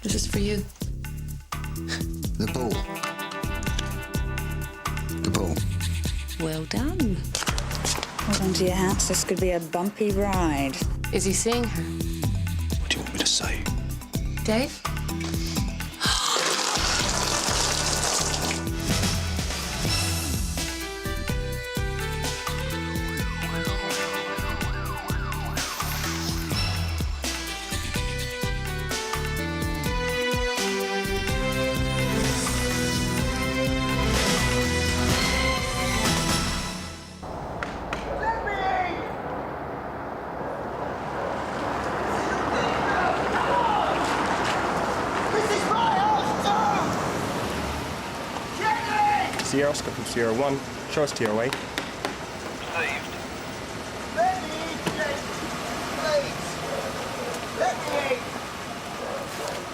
This is for you. The ball. The ball. Well done. Hold on to your hats. This could be a bumpy ride. Is he seeing her? What do you want me to say? Dave? Sierra, Oscar from Sierra 1. Show us to your way. Received. Let me in, Jake. Please. Let me in.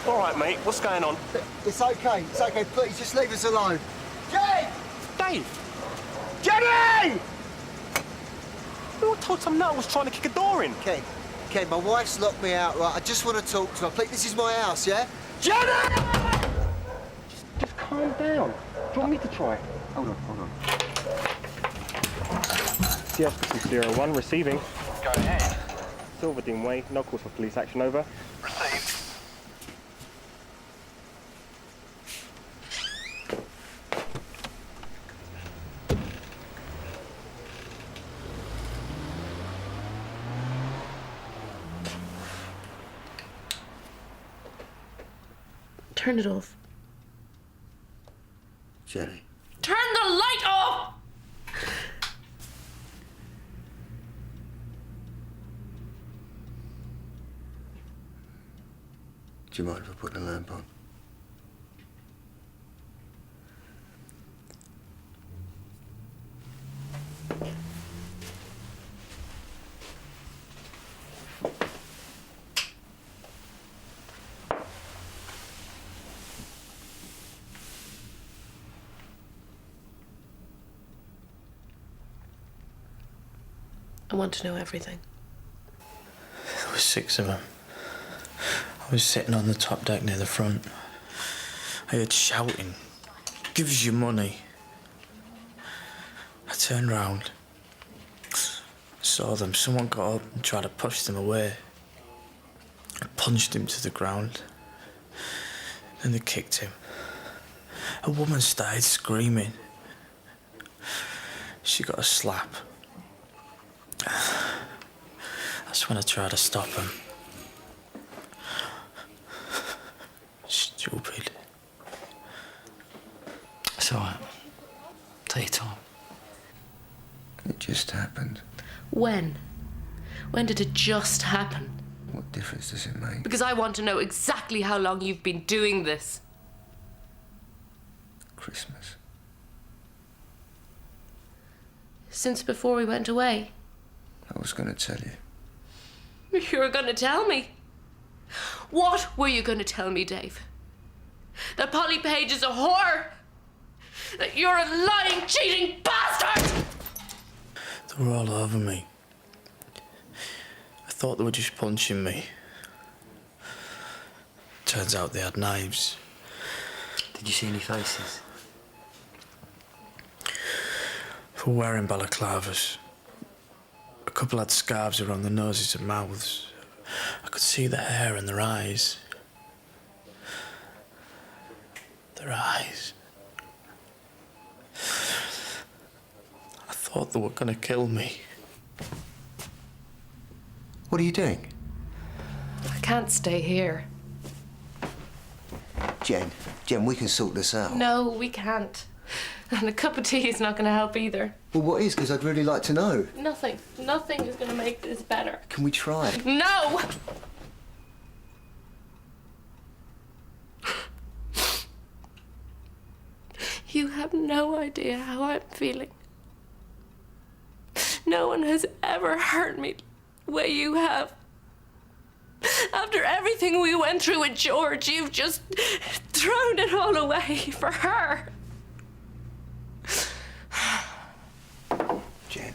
All right, mate. What's going on? It's okay. It's okay. Please, just leave us alone. Jake! Dave! Jenny! We were told some nut was trying to kick a door in. Ken, my wife's locked me out, right? I just want to talk to her. Please, this is my house, yeah? Jenny! Just calm down. Do you want me to try? Hold on. Sierra from Sierra 1, receiving. Go ahead. Silverdene Way, no cause for police action, over. Received. Turn it off. Jenny. Turn the light off! Do you mind if I put the lamp on? I want to know everything. There were 6 of them. I was sitting on the top deck near the front. I heard shouting, "Give us your money." I turned round, saw them. Someone got up and tried to push them away. I punched him to the ground. Then they kicked him. A woman started screaming. She got a slap. That's when I tried to stop him. Stupid. It's all right. Take your time. It just happened. When? When did it just happen? What difference does it make? Because I want to know exactly how long you've been doing this. Christmas. Since before we went away. I was going to tell you. You were going to tell me. What were you going to tell me, Dave? That Polly Page is a whore? That you're a lying, cheating bastard! They were all over me. I thought they were just punching me. Turns out they had knives. Did you see any faces? They were wearing balaclavas. A couple had scarves around their noses and mouths. I could see the hair in their eyes. Their eyes. I thought they were gonna kill me. What are you doing? I can't stay here. Jen, we can sort this out. No, we can't. And a cup of tea is not going to help either. Well, what is? Because I'd really like to know. Nothing. Nothing is going to make this better. Can we try? No! You have no idea how I'm feeling. No one has ever hurt me the way you have. After everything we went through with George, you've just thrown it all away for her. Jen,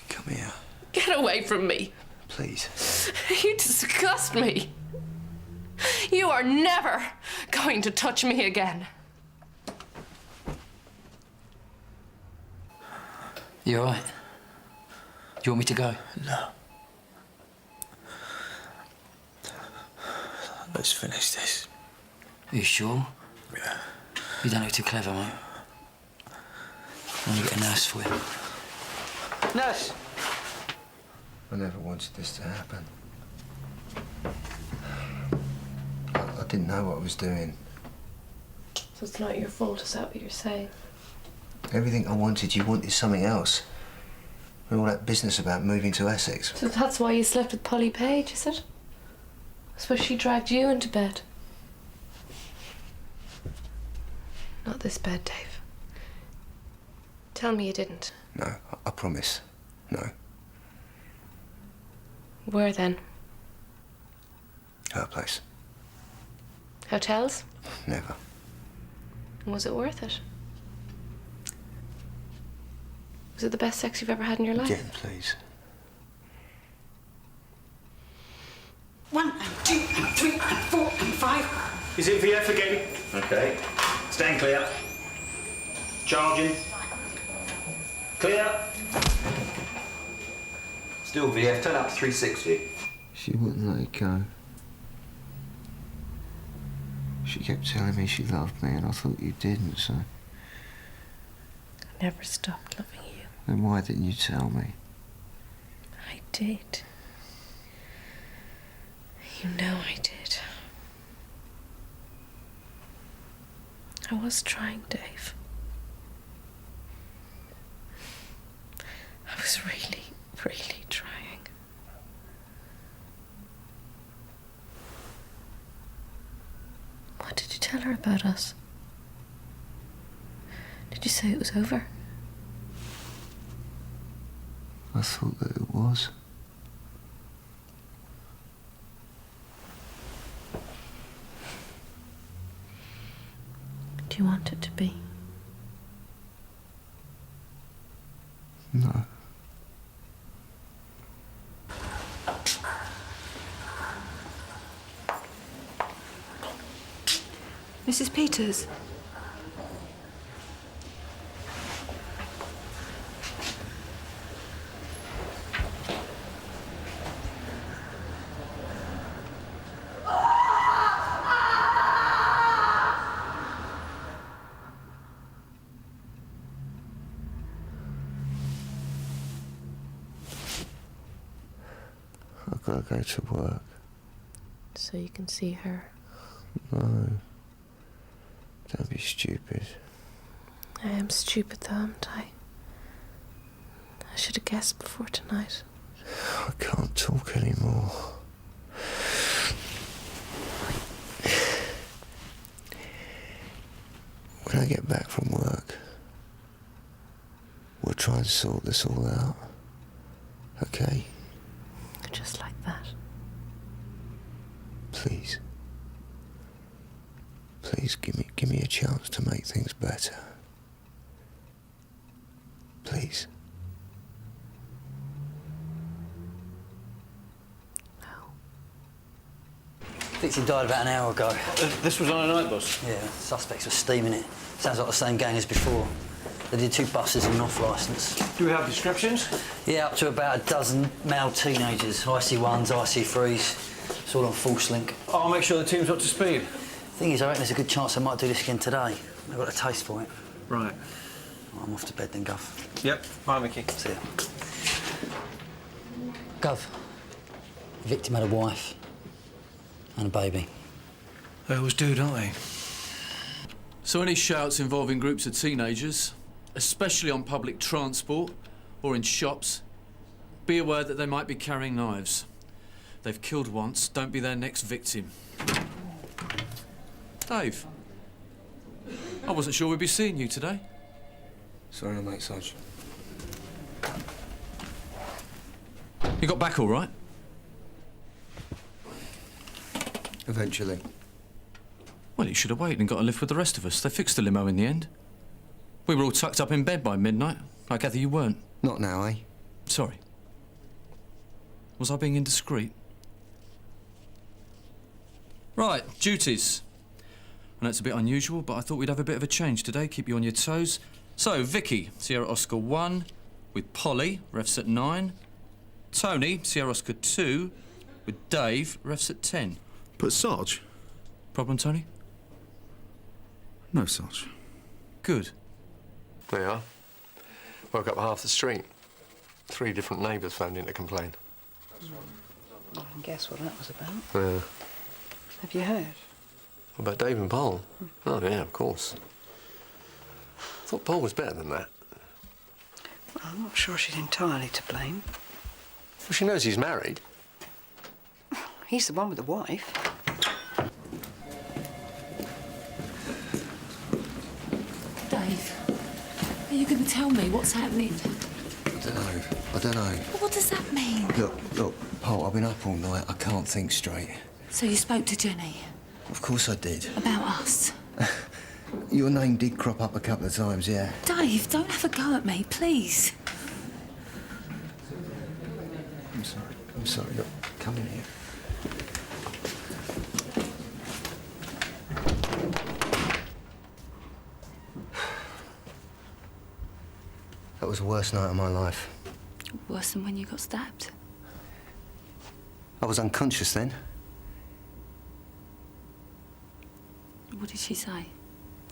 come here. Get away from me. Please. You disgust me. You are never going to touch me again. You all right? Do you want me to go? No. Let's finish this. Are you sure? Yeah. You don't look too clever, mate. I'm gonna get a nurse for you. Nurse! I never wanted this to happen. I didn't know what I was doing. So it's not your fault, is that what you're saying? Everything I wanted, you wanted something else. And all that business about moving to Essex. So that's why you slept with Polly Page, is it? I suppose she dragged you into bed. Not this bed, Dave. Tell me you didn't. No, I promise. No. Where then? Her place. Hotels? Never. Was it worth it? Was it the best sex you've ever had in your life? Jen, please. 1 and 2 and 3 and 4 and 5. Is it VF again? Okay. Stand clear. Charging. Clear. Still VF, turn up to 360. She wouldn't let it go. She kept telling me she loved me, and I thought you didn't, so... I never stopped loving you. Then why didn't you tell me? I did. You know I did. I was trying, Dave. I was really, really trying. What did you tell her about us? Did you say it was over? I thought that it was. Do you want it to be? No. Mrs. Peters? I've got to go to work. So you can see her. No. Don't be stupid. I am stupid though, aren't I? I should have guessed before tonight. I can't talk anymore. When I get back from work, we'll try and sort this all out. Okay? Just like that. Please. Please give me a chance to make things better. Please. Victim died about an hour ago. This was on a night bus? Yeah, suspects were steaming it. Sounds like the same gang as before. They did 2 buses and an off-licence. Do we have descriptions? Yeah, up to about a dozen male teenagers. IC1s, IC3s. It's all on false link. I'll make sure the team's up to speed. Thing is, I reckon there's a good chance I might do this again today. I've got a taste for it. Right. I'm off to bed then, Gov. Yep. Bye, Mickey. See ya. Gov, the victim had a wife and a baby. They always do, don't they? So any shouts involving groups of teenagers, especially on public transport or in shops, be aware that they might be carrying knives. They've killed once, don't be their next victim. Dave, I wasn't sure we'd be seeing you today. Sorry, mate, Sarge. You got back all right? Eventually. Well, you should have waited and got a lift with the rest of us. They fixed the limo in the end. We were all tucked up in bed by midnight. I gather you weren't. Not now, eh? Sorry. Was I being indiscreet? Right, duties. And that's a bit unusual, but I thought we'd have a bit of a change today, keep you on your toes. So, Vicky, Sierra Oscar 1, with Polly, refs at 9. Tony, Sierra Oscar 2, with Dave, refs at 10. But Sarge? Problem, Tony? No, Sarge. Good. There you are. Woke up half the street. 3 different neighbours phoned in to complain. I can guess what that was about. Yeah. Have you heard? What about Dave and Paul? Oh, yeah, of course. I thought Paul was better than that. Well, I'm not sure she's entirely to blame. Well, she knows he's married. He's the one with the wife. Dave, are you going to tell me what's happening? I don't know. What does that mean? Look, Paul, I've been up all night. I can't think straight. So you spoke to Jenny? Of course I did. About us? Your name did crop up a couple of times, yeah. Dave, don't have a go at me, please. I'm sorry. Look, come in here. That was the worst night of my life. Worse than when you got stabbed? I was unconscious then. What did she say?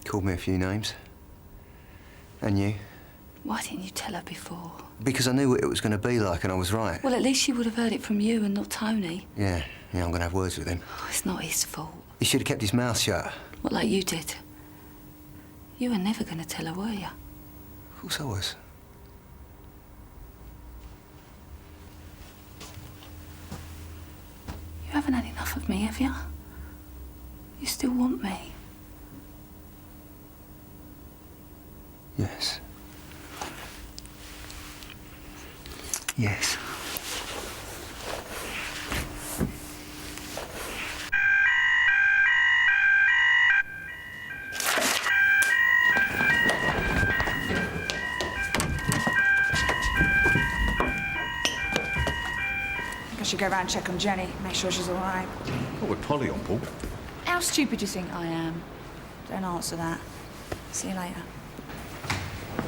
Called me a few names. And you? Why didn't you tell her before? Because I knew what it was going to be like, and I was right. Well, at least she would have heard it from you and not Tony. Yeah, I'm going to have words with him. Oh, it's not his fault. He should have kept his mouth shut. What, like you did? You were never going to tell her, were you? Of course I was. You haven't had enough of me, have you? You still want me? Yes. Yes. I should go round and check on Jenny, make sure she's all right. What with Polly on board? How stupid do you think I am? Don't answer that. See you later.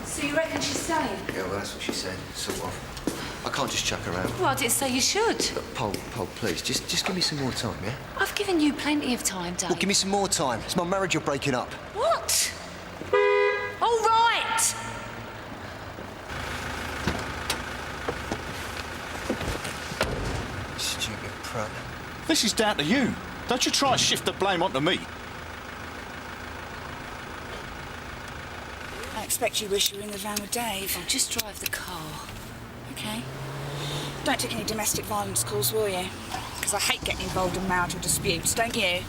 So you reckon she's staying? Yeah, well, that's what she said, sort of. I can't just chuck her out. Well, I didn't say you should. Look, Paul, please, just give me some more time, yeah? I've given you plenty of time, Dave. Well, give me some more time. It's my marriage you're breaking up. What? All right! Stupid prat. This is down to you. Don't you try and shift the blame onto me. I expect you wish you were in the van with Dave. I'll just drive the car. Okay. Don't take any domestic violence calls, will you? Because I hate getting involved in marital disputes, don't you?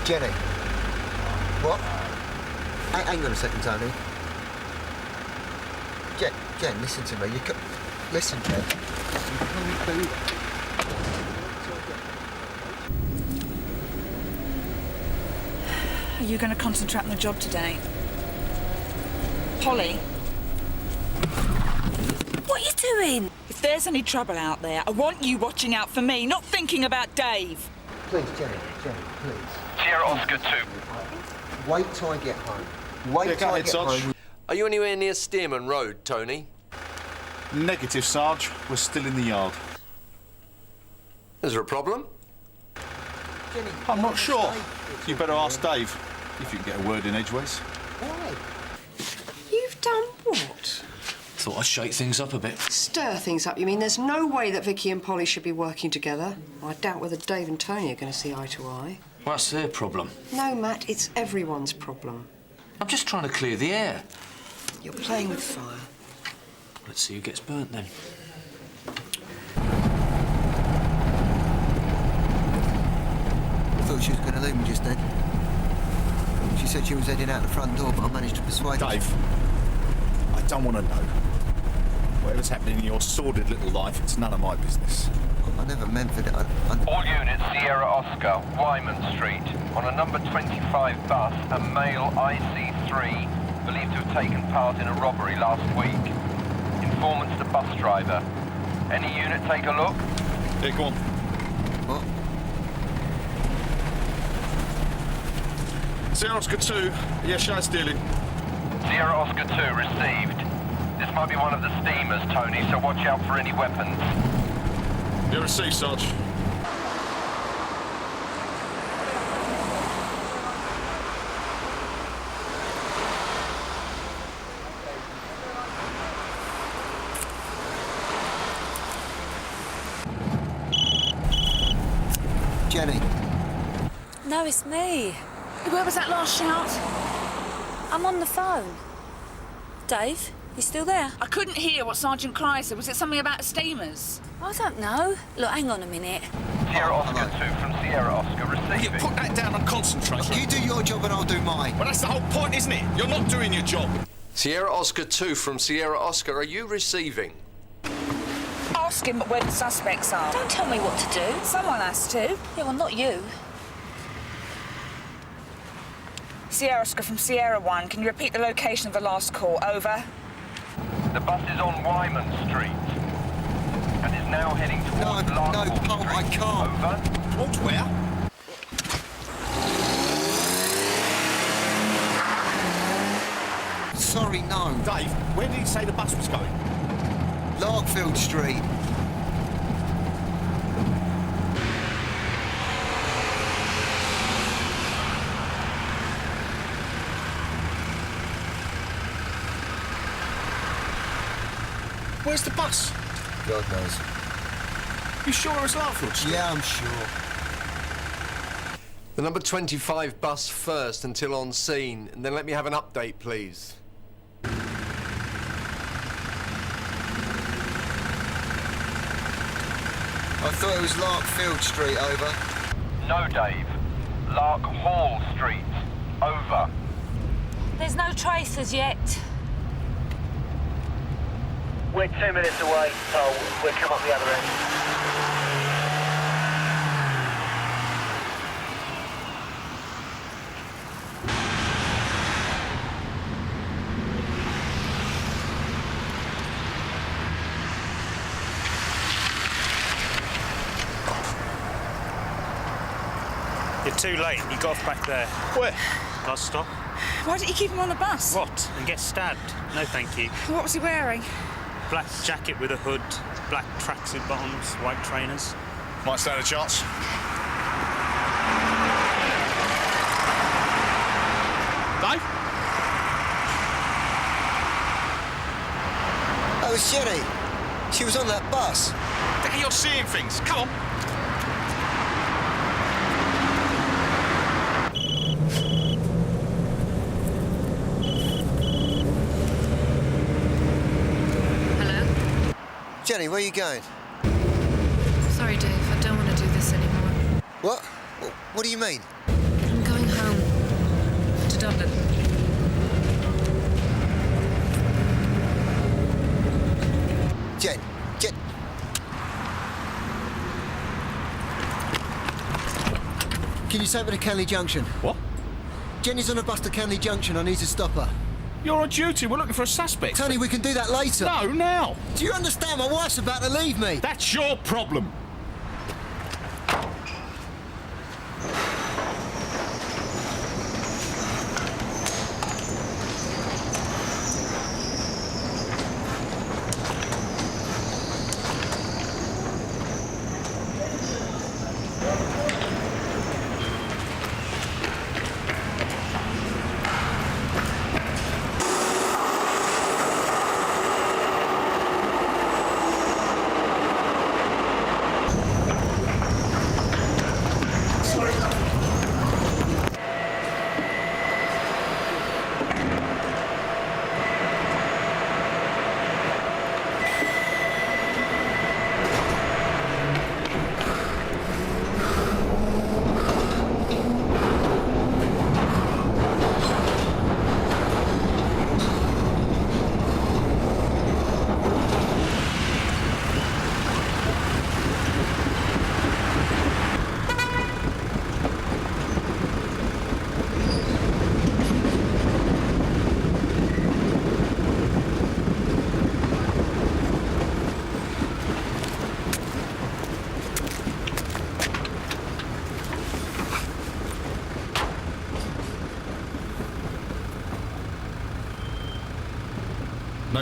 Jenny. What? Hang on a second, Tony. Jen, listen to me. Listen, Jen. You can't do that. Are you going to concentrate on the job today? Polly? What are you doing? If there's any trouble out there, I want you watching out for me, not thinking about Dave. Please, Jenny, please. Sierra Oscar 2. Wait till I get home. Wait till I get home. Are you anywhere near Stearman Road, Tony? Negative, Sarge. We're still in the yard. Is there a problem? Jenny, I'm not sure. You better ask Dave, if you can get a word in edgeways. Why? You've done what? Thought I'd shake things up a bit. Stir things up, you mean? There's no way that Vicky and Polly should be working together. I doubt whether Dave and Tony are going to see eye to eye. Well, that's their problem. No, Matt, it's everyone's problem. I'm just trying to clear the air. You're playing with fire. Let's see who gets burnt then. I thought she was going to leave me just then. She said she was heading out the front door, but I managed to persuade her. Dave, I don't want to know. Whatever's happening in your sordid little life, it's none of my business. I never meant for that. All units, Sierra Oscar, Wyman Street. On a number 25 bus, a male IC3 believed to have taken part in a robbery last week. Informant's the bus driver. Any unit take a look? Yeah, go on. What? Sierra Oscar 2, yeah, show stealing. Sierra Oscar 2 received. This might be one of the steamers, Tony, so watch out for any weapons. Yeah, received, Sarge. Jenny. No, it's me. Where was that last shout? I'm on the phone. Dave, you still there? I couldn't hear what Sergeant Cry said. Was it something about steamers? I don't know. Look, hang on a minute. Sierra Oscar 2 from Sierra Oscar receiving. You put that down and concentrate. You do your job and I'll do mine. Well, that's the whole point, isn't it? You're not doing your job. Sierra Oscar 2 from Sierra Oscar, are you receiving? Ask him where the suspects are. Don't tell me what to do. Someone has to. Yeah, well, not you. Sierra Oscar from Sierra 1, can you repeat the location of the last call? Over. The bus is on Wyman Street and is now heading towards Larkmore Paul, Street. I can't. Over. Towards where? Sorry, no. Dave, where did he say the bus was going? Larkfield Street. Where's the bus? God knows. You sure it's Larkfield Street? Yeah, I'm sure. The number 25 bus first until on scene, and then let me have an update, please. I thought it was Larkfield Street, over. No, Dave. Lark Hall Street. Over. There's no traces yet. We're 2 minutes away, so we'll come up the other end. You're too late. You got off back there. Where? Last stop. Why didn't you keep him on the bus? What? And get stabbed? No, thank you. What was he wearing? Black jacket with a hood, black tracksuit bottoms, white trainers. Might stand a chance. Dave? That was Jenny. She was on that bus. Dad, you're seeing things. Come on. Jenny, where are you going? Sorry, Dave. I don't want to do this anymore. What? What do you mean? I'm going home. To Dublin. Jen. Can you take me to Canley Junction? What? Jenny's on a bus to Canley Junction. I need to stop her. You're on duty. We're looking for a suspect. Tony, we can do that later. No, now. Do you understand? My wife's about to leave me. That's your problem.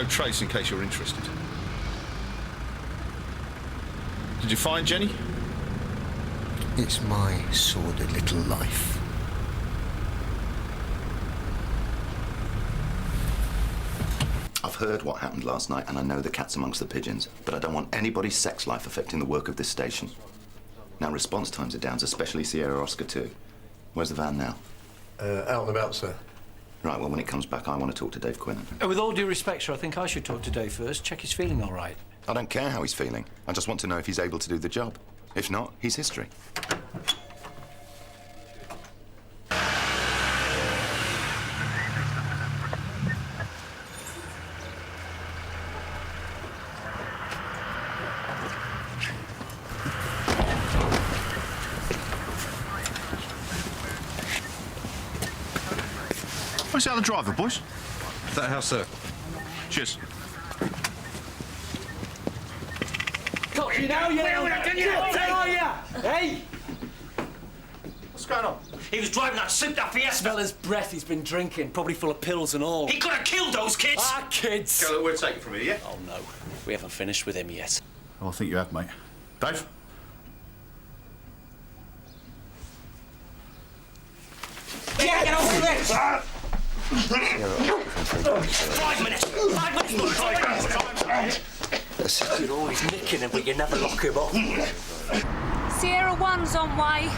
no trace in case you're interested. Did you find Jenny? It's my sordid little life. I've heard what happened last night, and I know the cat's amongst the pigeons, but I don't want anybody's sex life affecting the work of this station. Now, response times are down, especially Sierra Oscar 2. Where's the van now? Out and about, sir. Right, well, when it comes back, I want to talk to Dave Quinnan. With all due respect, sir, I think I should talk to Dave first, check he's feeling all right. I don't care how he's feeling. I just want to know if he's able to do the job. If not, he's history. Where's the other driver, boys? That house, sir. Cheers. Got you now, Hey! What's going on? He was driving that souped-up Fiesta. Smell his breath, he's been drinking, probably full of pills and all. He could have killed those kids! Ah, kids! Go, look, we're taking from here, yeah? Oh, no. We haven't finished with him yet. Oh, I think you have, mate. Dave? Get over this! 5 minutes! 5 minutes! You're always nicking him, but you never lock him up. Sierra 1's on way.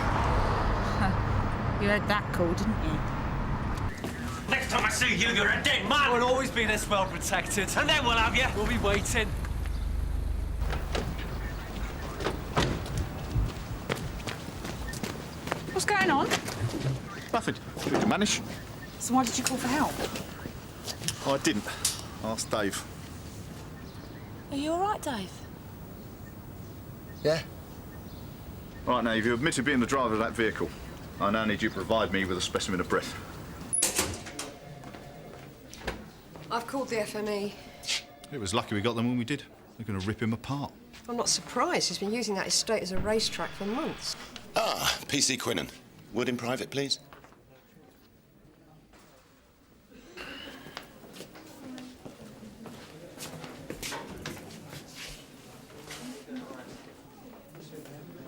You heard that call, didn't you? Next time I see you, you're a dead man! We'll always be this well protected. And then we'll have you! We'll be waiting. What's going on? Nothing. We can manage. So why did you call for help? Oh, I didn't. Ask Dave. Are you all right, Dave? Yeah? Right, now, you've admitted being the driver of that vehicle. I now need you to provide me with a specimen of breath. I've called the FME. It was lucky we got them when we did. They're going to rip him apart. I'm not surprised. He's been using that estate as a racetrack for months. Ah, PC Quinnan. Wood in private, please.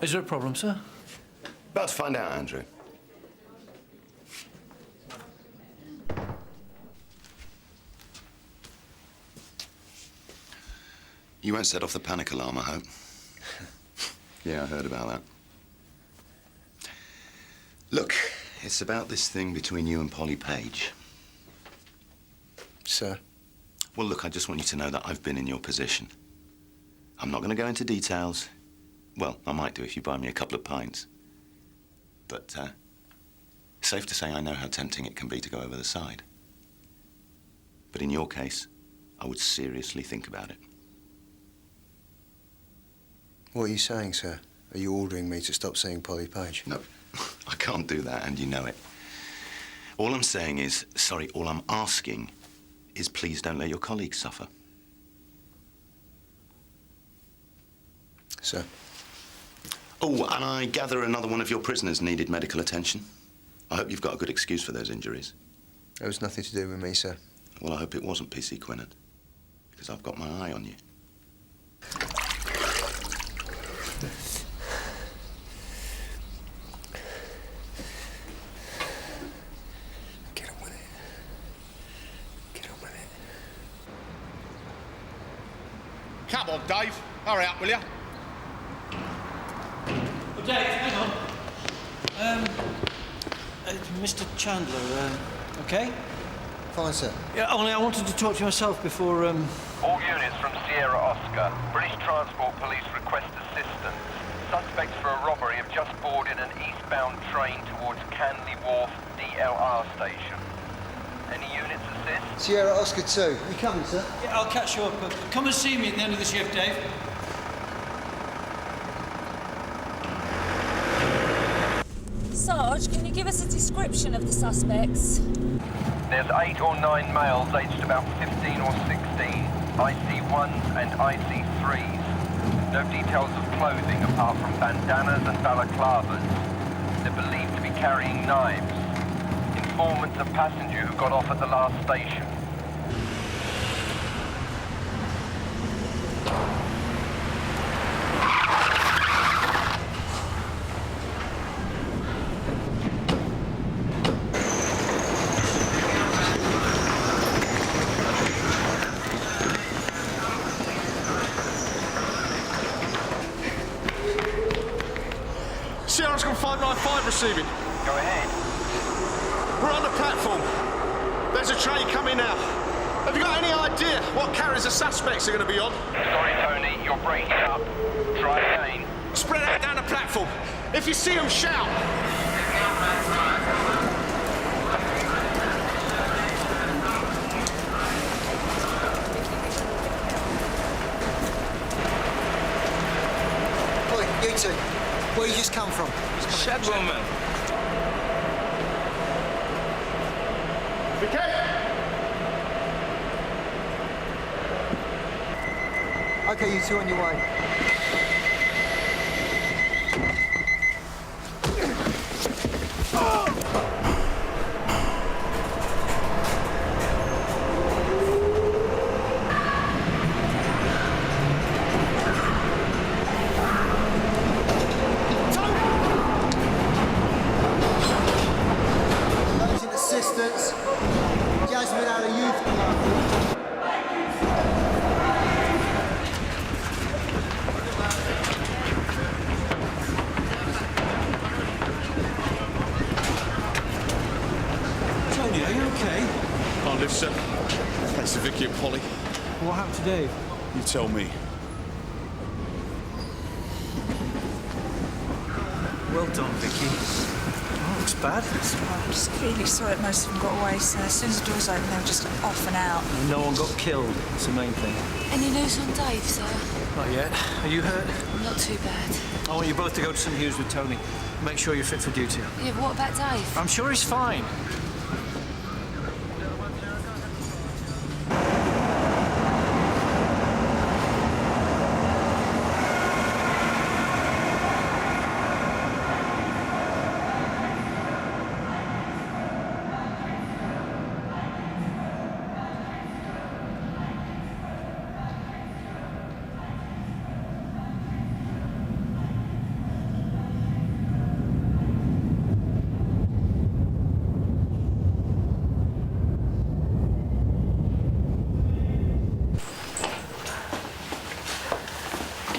Is there a problem, sir? About to find out, Andrew. You won't set off the panic alarm, I hope. Yeah, I heard about that. Look, it's about this thing between you and Polly Page. Sir? Well, look, I just want you to know that I've been in your position. I'm not going to go into details. Well, I might do if you buy me a couple of pints. But, safe to say I know how tempting it can be to go over the side. But in your case, I would seriously think about it. What are you saying, sir? Are you ordering me to stop seeing Polly Page? No, I can't do that, and you know it. All I'm saying is, all I'm asking is please don't let your colleagues suffer. Sir? Oh, and I gather another one of your prisoners needed medical attention. I hope you've got a good excuse for those injuries. It was nothing to do with me, sir. Well, I hope it wasn't PC Quinnan, because I've got my eye on you. Get on with it. Get on with it. Come on, Dave. Hurry up, will you? Dave, hang on. Mr. Chandler, okay? Fine, sir. Yeah, only I wanted to talk to you myself before, All units from Sierra Oscar. British Transport Police request assistance. Suspects for a robbery have just boarded an eastbound train towards Canley Wharf DLR station. Any units assist? Sierra Oscar 2. You coming, sir? Yeah, I'll catch you up. Come and see me at the end of the shift, Dave. Sarge, can you give us a description of the suspects? There's 8 or 9 males aged about 15 or 16, IC1s and IC3s. No details of clothing apart from bandanas and balaclavas. They're believed to be carrying knives. Informants a passenger who got off at the last station. Oscar 595 receiving. Go ahead. We're on the platform. There's a train coming now. Have you got any idea what carriers the suspects are going to be on? Sorry, Tony, you're breaking up. Try again. Spread out down the platform. If you see them, shout. Oi, you two. Where you just come from? Shed woman. Okay, you two on your way. Urgent assistance. Jasmine out of youth club. Tony, are you okay? Can't live, sir. Thanks to Vicky and Polly. What happened to Dave? You tell me. Well done, Vicky. Oh, looks bad. I'm just really sorry that most of them got away, sir. As soon as the doors opened, they were just off and out. No one got killed. It's the main thing. Any news on Dave, sir? Not yet. Are you hurt? Not too bad. I want you both to go to St Hughes with Tony. Make sure you're fit for duty. Yeah, but what about Dave? I'm sure he's fine.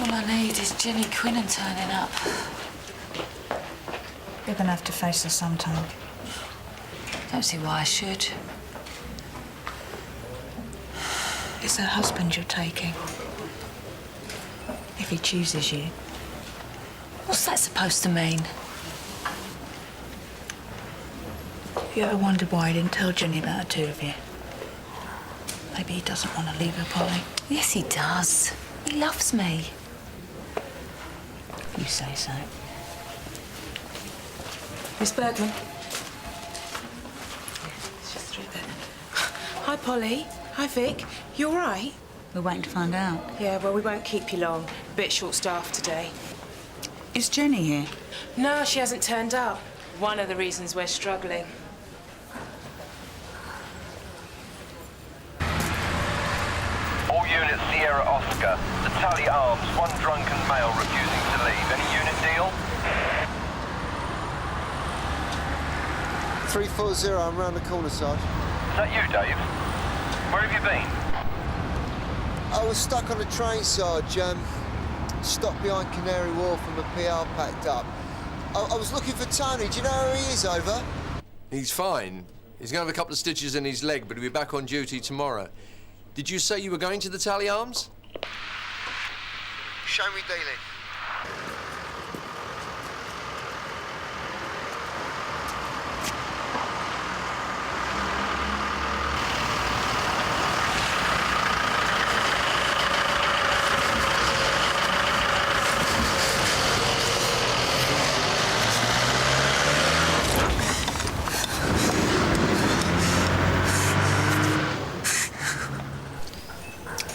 All I need is Jenny Quinnan turning up. You're going to have to face her sometime. Don't see why I should. It's her husband you're taking. If he chooses you. What's that supposed to mean? You ever wondered why he didn't tell Jenny about the two of you? Maybe he doesn't want to leave her, Polly. Yes, he does. He loves me. You say so. Miss Bergman. It's just through there. Hi, Polly. Hi, Vic. You all right? We're waiting to find out. Yeah, well, we won't keep you long. A bit short-staffed today. Is Jenny here? No, she hasn't turned up. One of the reasons we're struggling. All units Sierra Oscar. The Tally Arms, one drunken male refusing to leave. Any unit deal? 340, I'm round the corner, Sarge. Is that you, Dave? Where have you been? I was stuck on a train, Sarge. Stopped behind Canary Wharf and my PR packed up. I was looking for Tony. Do you know where he is, over? He's fine. He's going to have a couple of stitches in his leg, but he'll be back on duty tomorrow. Did you say you were going to the Tally Arms? Show me dealing.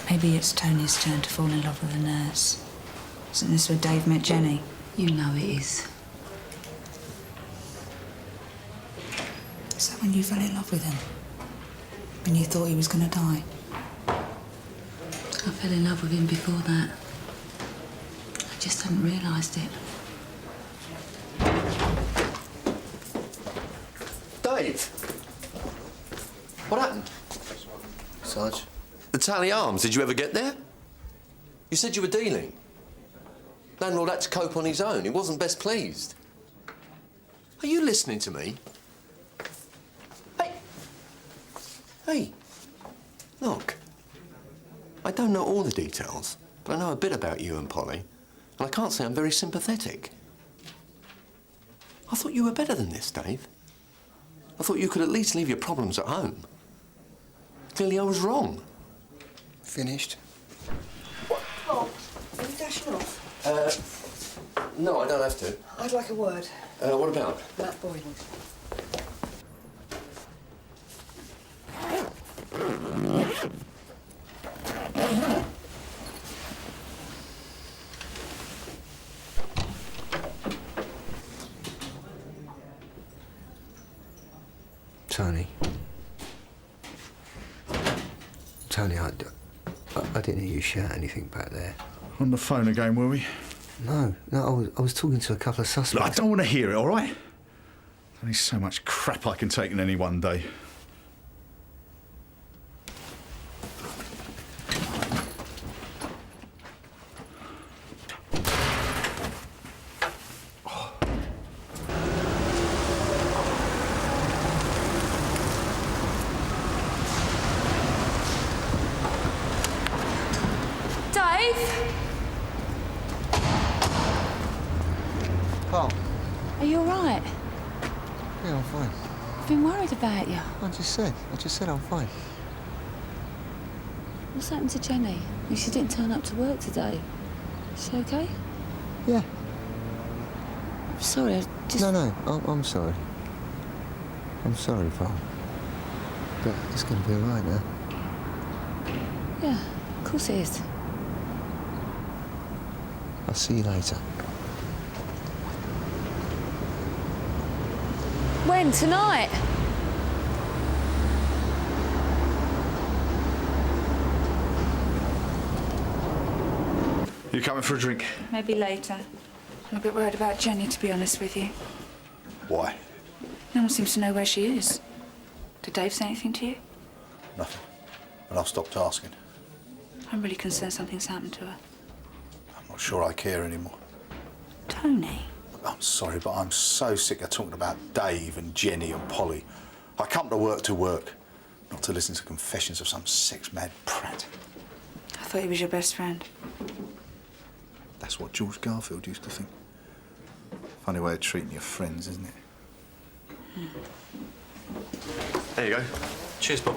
Maybe it's Tony's turn to fall in love with a nurse. Isn't this where Dave met Jenny? You know it is. Is that when you fell in love with him? When you thought he was going to die? I fell in love with him before that. I just hadn't realised it. Dave! What happened? Sarge? The Tally Arms, did you ever get there? You said you were dealing. Landlord had to cope on his own. He wasn't best pleased. Are you listening to me? Hey, look. I don't know all the details, but I know a bit about you and Polly, and I can't say I'm very sympathetic. I thought you were better than this, Dave. I thought you could at least leave your problems at home. Clearly I was wrong. Finished? Oh, are you dashing off? No, I don't have to. I'd like a word. What about? Matt Boyden. Tony, I didn't hear you shout anything back there. On the phone again, were we? No, I was talking to a couple of suspects. Look, I don't want to hear it, all right? There's only so much crap I can take in any one day. Are you all right? Yeah, I'm fine. I've been worried about you. I just said I'm fine. What's happened to Jenny? She didn't turn up to work today. Is she okay? Yeah. I'm sorry, I just... No, I'm sorry. I'm sorry, Paul. But it's going to be all right now. Yeah, of course it is. I'll see you later. When? Tonight? You coming for a drink? Maybe later. I'm a bit worried about Jenny, to be honest with you. Why? No one seems to know where she is. Did Dave say anything to you? Nothing. And I've stopped asking. I'm really concerned something's happened to her. I'm not sure I care anymore. Tony? I'm sorry, but I'm so sick of talking about Dave and Jenny and Polly. I come to work, not to listen to confessions of some sex-mad prat. I thought he was your best friend. That's what George Garfield used to think. Funny way of treating your friends, isn't it? There you go. Cheers, Bob.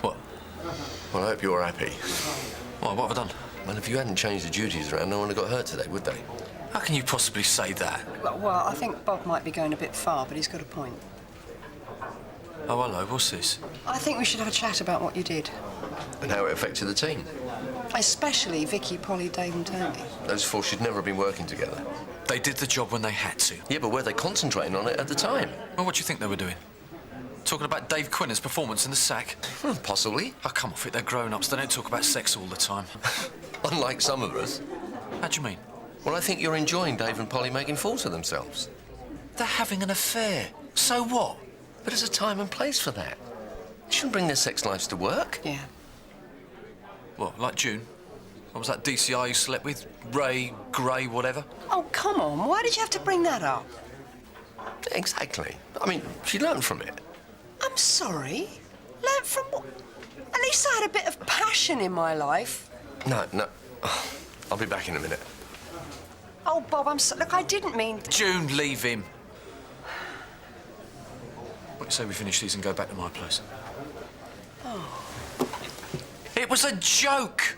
What? Well, I hope you're happy. Why, what have I done? Well, if you hadn't changed the duties around, no one would have got hurt today, would they? How can you possibly say that? Well, I think Bob might be going a bit far, but he's got a point. Oh, hello, what's this? I think we should have a chat about what you did. And how it affected the team. Especially Vicky, Polly, Dave and Tony. Those four should never have been working together. They did the job when they had to. Yeah, but were they concentrating on it at the time? Well, what do you think they were doing? Talking about Dave Quinnan's performance in the sack? Well, possibly. Oh, come off it, they're grown-ups. They don't talk about sex all the time. Unlike some of us. How do you mean? Well, I think you're enjoying Dave and Polly making fools of themselves. They're having an affair. So what? But there's a time and place for that. They shouldn't bring their sex lives to work. Yeah. What, like June? What was that DCI you slept with? Ray, Gray, whatever? Oh, come on. Why did you have to bring that up? Exactly. I mean, she learned from it. I'm sorry. Learned from what? At least I had a bit of passion in my life. No. Oh, I'll be back in a minute. Oh, Bob, look, I didn't mean... June, leave him. What do you say we finish these and go back to my place? Oh. It was a joke!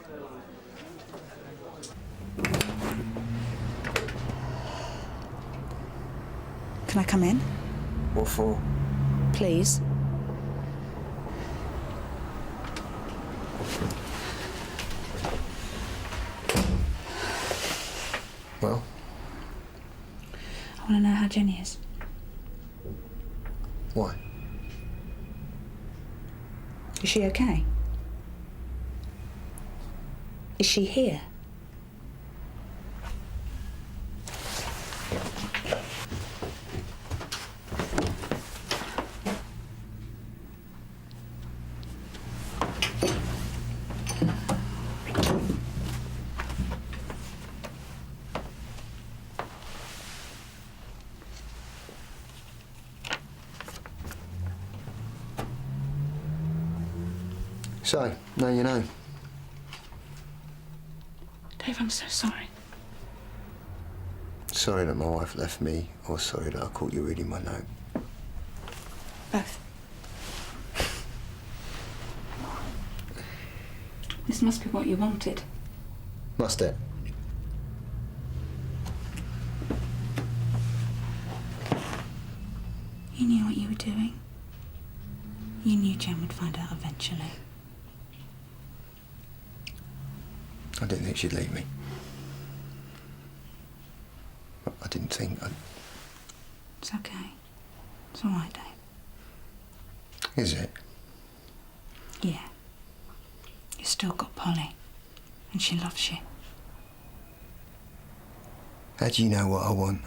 Can I come in? What for? Please. Well? I want to know how Jenny is. Why? Is she okay? Is she here? So, now you know. Dave, I'm so sorry. Sorry that my wife left me, or sorry that I caught you reading my note. Both. This must be what you wanted. Must it? You knew what you were doing. You knew Jen would find out eventually. I didn't think she'd leave me. I didn't think... It's okay. It's all right, Dave. Is it? Yeah. You've still got Polly. And she loves you. How do you know what I want?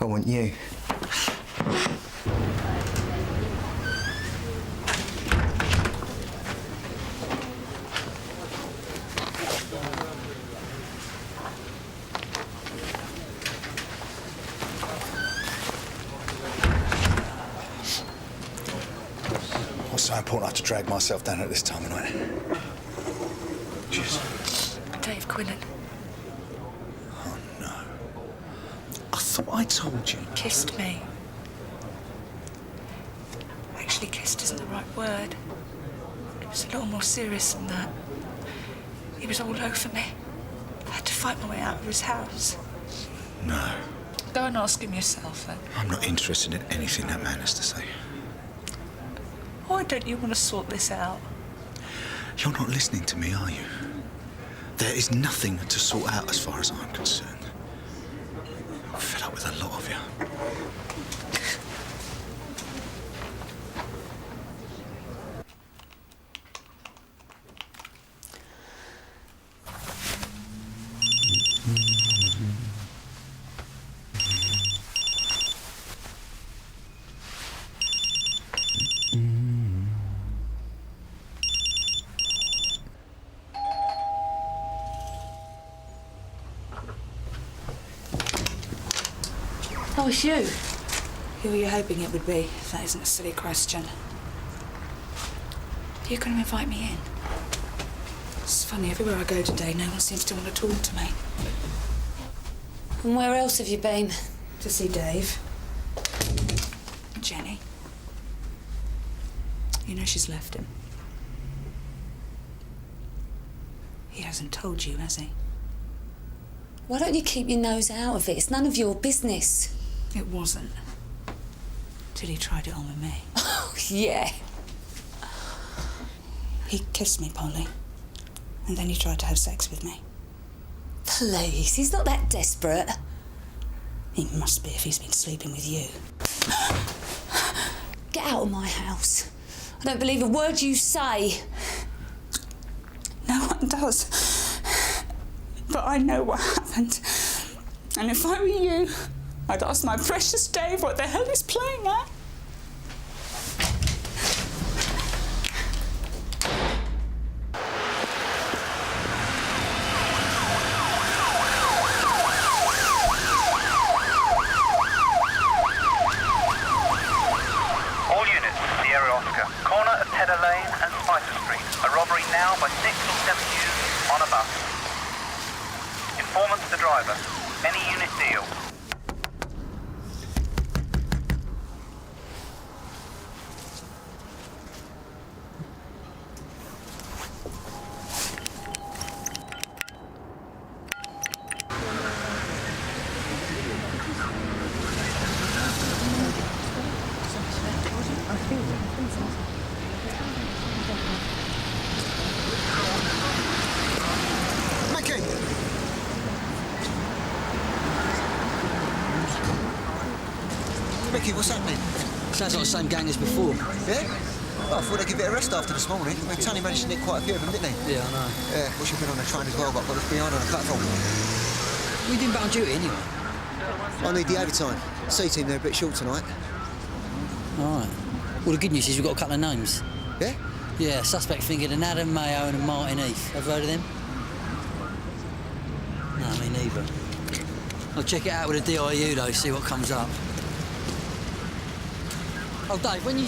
I want you. What's so important I have to drag myself down at this time of night? Cheers. Dave Quinnan. Oh, no. I thought I told you. Kissed me. Actually, kissed isn't the right word. It was a little more serious than that. He was all over me. I had to fight my way out of his house. No. Go and ask him yourself, then. I'm not interested in anything that man has to say. Why don't you want to sort this out? You're not listening to me, are you? There is nothing to sort out as far as I'm concerned. I'm fed up with a lot of you. Oh, it's you. Who were you hoping it would be, if that isn't a silly question? Are you going to invite me in? It's funny, everywhere I go today, no one seems to want to talk to me. And where else have you been? To see Dave. Jenny. You know she's left him. He hasn't told you, has he? Why don't you keep your nose out of it? It's none of your business. It wasn't. Till he tried it on with me. Oh, yeah. He kissed me, Polly. And then he tried to have sex with me. Please, he's not that desperate. He must be if he's been sleeping with you. Get out of my house. I don't believe a word you say. No one does. But I know what happened. And if I were you, I'd ask my precious Dave what the hell he's playing at. All units, Sierra Oscar, corner of Tedder Lane and Spicer Street. A robbery now by 6 or 7 youths on a bus. Informant to the driver. Any unit deal. Mickey, what's happening? Sounds like the same gang as before. Yeah? Well, I thought they'd give it a rest after this morning. I mean, Tony managed to nick quite a few of them, didn't he? Yeah, I know. Yeah, wish he'd been on the train as well, but got left behind on a platform. We didn't back on duty anyway. I need the overtime. C-team, they're a bit short tonight. All right. Well, the good news is we've got a couple of names. Yeah? Yeah, suspect fingered an Adam Mayo and a Martin Heath. Ever heard of them? No, me neither. I'll check it out with a DIU, though, see what comes up. Oh, Dave, when you...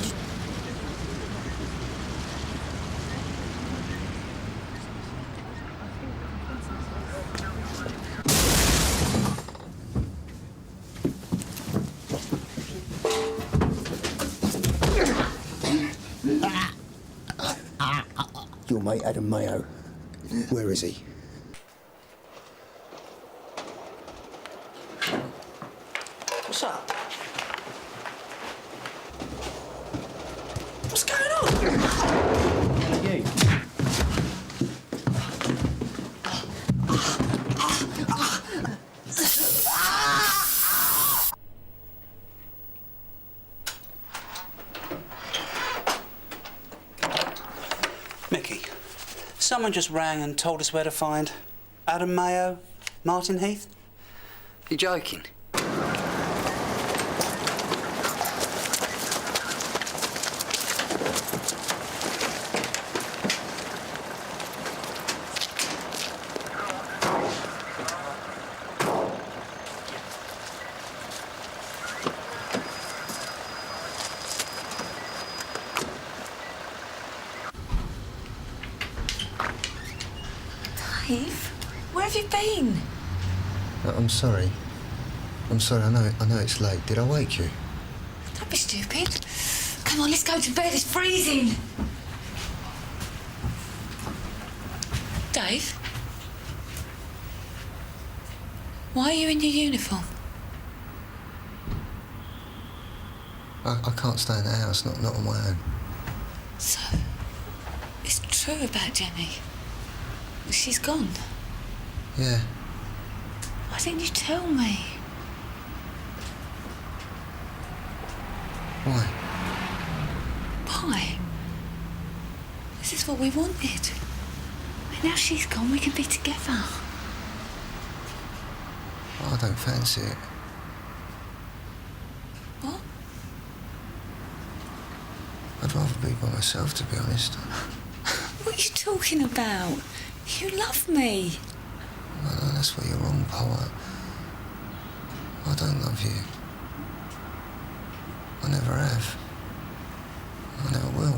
Your mate Adam Mayo. Where is he? What's up? What's going on? You. Mickey, someone just rang and told us where to find Adam Mayo, Martin Heath. You're joking? Dave, where have you been? I'm sorry. I'm sorry, I know it's late. Did I wake you? Don't be stupid. Come on, let's go to bed. It's freezing. Dave? Why are you in your uniform? I can't stay in the house, not on my own. So, it's true about Jenny. She's gone. Yeah. Why didn't you tell me? Why? Why? This is what we wanted. And now she's gone, we can be together. I don't fancy it. What? I'd rather be by myself, to be honest. What are you talking about? You love me. No, that's where you're wrong, Paul. I don't love you. I never have. I never will.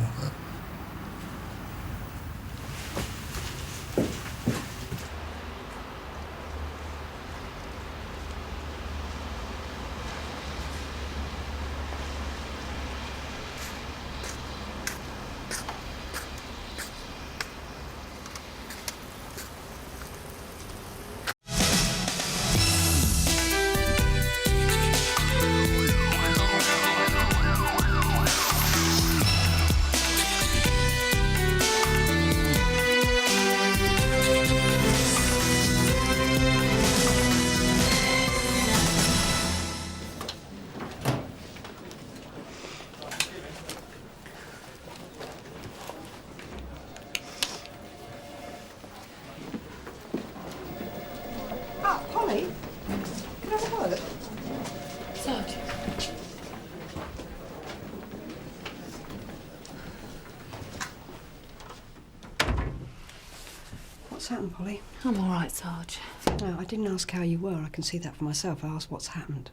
What's happened, Polly? I'm all right, Sarge. No, I didn't ask how you were. I can see that for myself. I asked what's happened.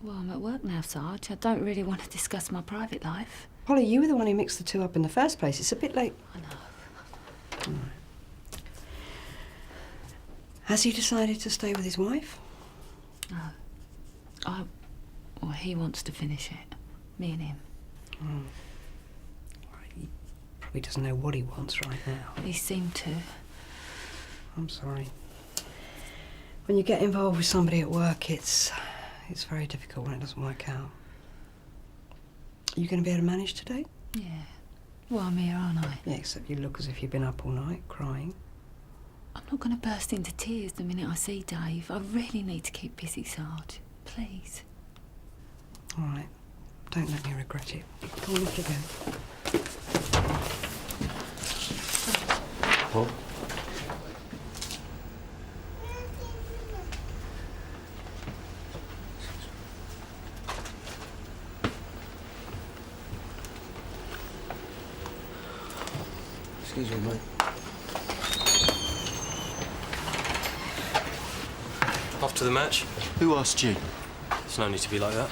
Well, I'm at work now, Sarge. I don't really want to discuss my private life. Polly, you were the one who mixed the two up in the first place. It's a bit late. I know. All right. Has he decided to stay with his wife? No. Well, he wants to finish it. Me and him. He probably doesn't know what he wants right now. He seemed to. I'm sorry. When you get involved with somebody at work, it's very difficult when it doesn't work out. Are you going to be able to manage today? Yeah. Well, I'm here, aren't I? Yeah, except you look as if you've been up all night, crying. I'm not going to burst into tears the minute I see Dave. I really need to keep busy, Sarge. Please. All right. Don't let me regret it. Go on, off you go. Paul? Excuse me, mate. Off to the match? Who asked you? There's no need to be like that.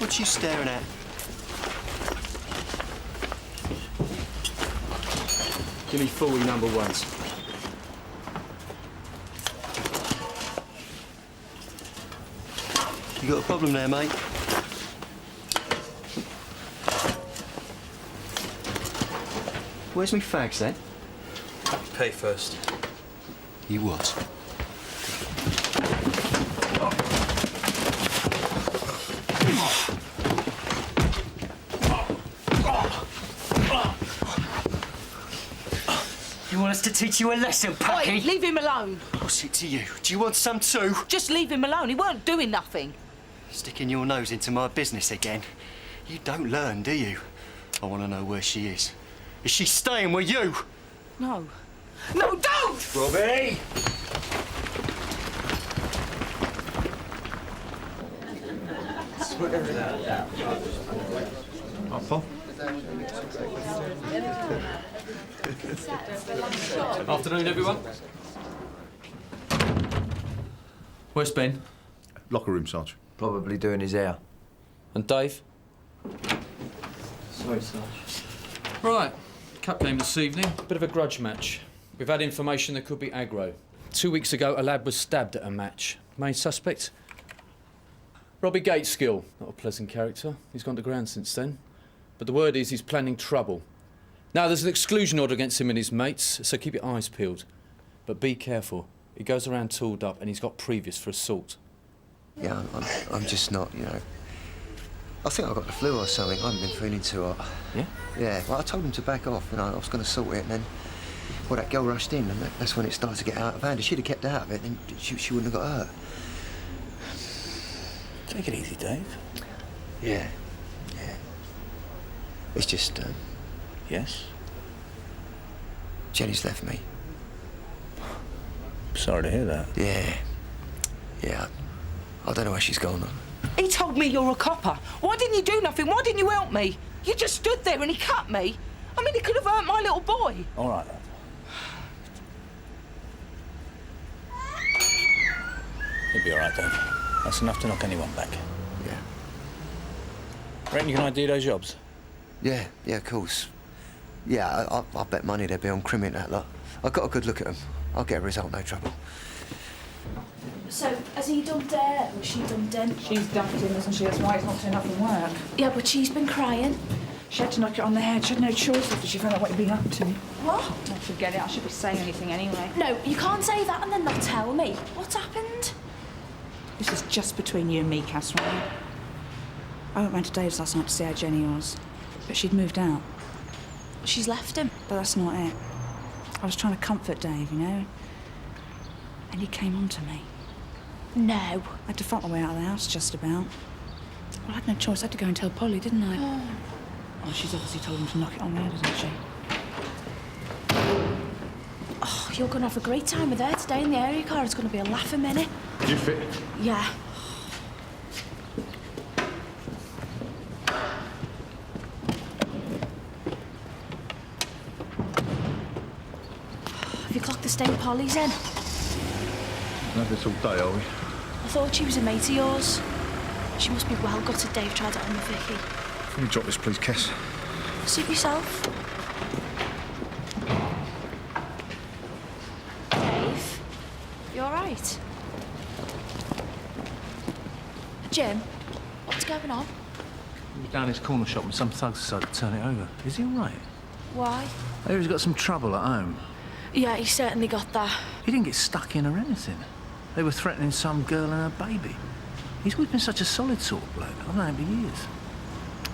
What you staring at? Give me 40 number ones. You got a problem there, mate? Where's me fags, then? Pay first. You what? You want us to teach you a lesson, Packy? Oi, leave him alone. What's it to you? Do you want some too? Just leave him alone. He weren't doing nothing. Sticking your nose into my business again. You don't learn, do you? I want to know where she is. Is she staying with you? No. No, don't! Robbie! Up, Paul. Afternoon, everyone. Where's Ben? Locker room, Sarge. Probably doing his hair. And Dave? Sorry, Sarge. Right. Cup game this evening. Bit of a grudge match. We've had information there could be aggro. 2 weeks ago, a lad was stabbed at a match. Main suspect? Robbie Gateskill. Not a pleasant character. He's gone to ground since then. But the word is he's planning trouble. Now, there's an exclusion order against him and his mates, so keep your eyes peeled. But be careful. He goes around tooled up and he's got previous for assault. Yeah, I'm just not, you know. I think I've got the flu or something. I haven't been feeling too hot. Yeah? Yeah, well, I told him to back off, you know, I was going to sort it, and then, well, that girl rushed in, and that's when it started to get out of hand. If she'd have kept out of it, then she wouldn't have got hurt. Take it easy, Dave. Yeah. It's just, Yes? Jenny's left me. Sorry to hear that. Yeah. I don't know where she's gone. He told me you're a copper. Why didn't you do nothing? Why didn't you help me? You just stood there and he cut me. I mean, he could have hurt my little boy. All right, lad. You'll be all right, Dave. That's enough to knock anyone back. Yeah. Reckon you can ID those jobs? Yeah, of course. Yeah, I bet money they'd be on crim in that lot. I got a good look at them. I'll get a result, no trouble. So, has he dumped her or she dumped him? She's dumped him, hasn't she? That's why he's not turning up from work. Yeah, but she's been crying. She had to knock it on the head. She had no choice after she found out what he'd been up to. What? Oh, forget it. I should be saying anything anyway. No, you can't say that and then not tell me. What's happened? This is just between you and me, Cass, right? I went round to Dave's last night to see how Jenny was. But she'd moved out. She's left him. But that's not it. I was trying to comfort Dave, you know? And he came on to me. No. I had to fight my way out of the house, just about. Well, I had no choice. I had to go and tell Polly, didn't I? Oh, she's obviously told him to knock it on the head, hasn't she? Oh, you're going to have a great time with her today in the area car. It's going to be a laugh a minute. You fit? Yeah. Have you clocked the state Polly's in? We'll have this all day, are we? I thought she was a mate of yours. She must be well gutted Dave tried it on with Vicky. Can you drop this, please, Cass? Suit yourself. Dave, you all right? Jim, what's going on? He was down his corner shop and some thugs decided to turn it over. Is he all right? Why? I hear he's got some trouble at home. Yeah, he certainly got that. He didn't get stuck in or anything. They were threatening some girl and her baby. He's always been such a solid sort of bloke. I've known him for years.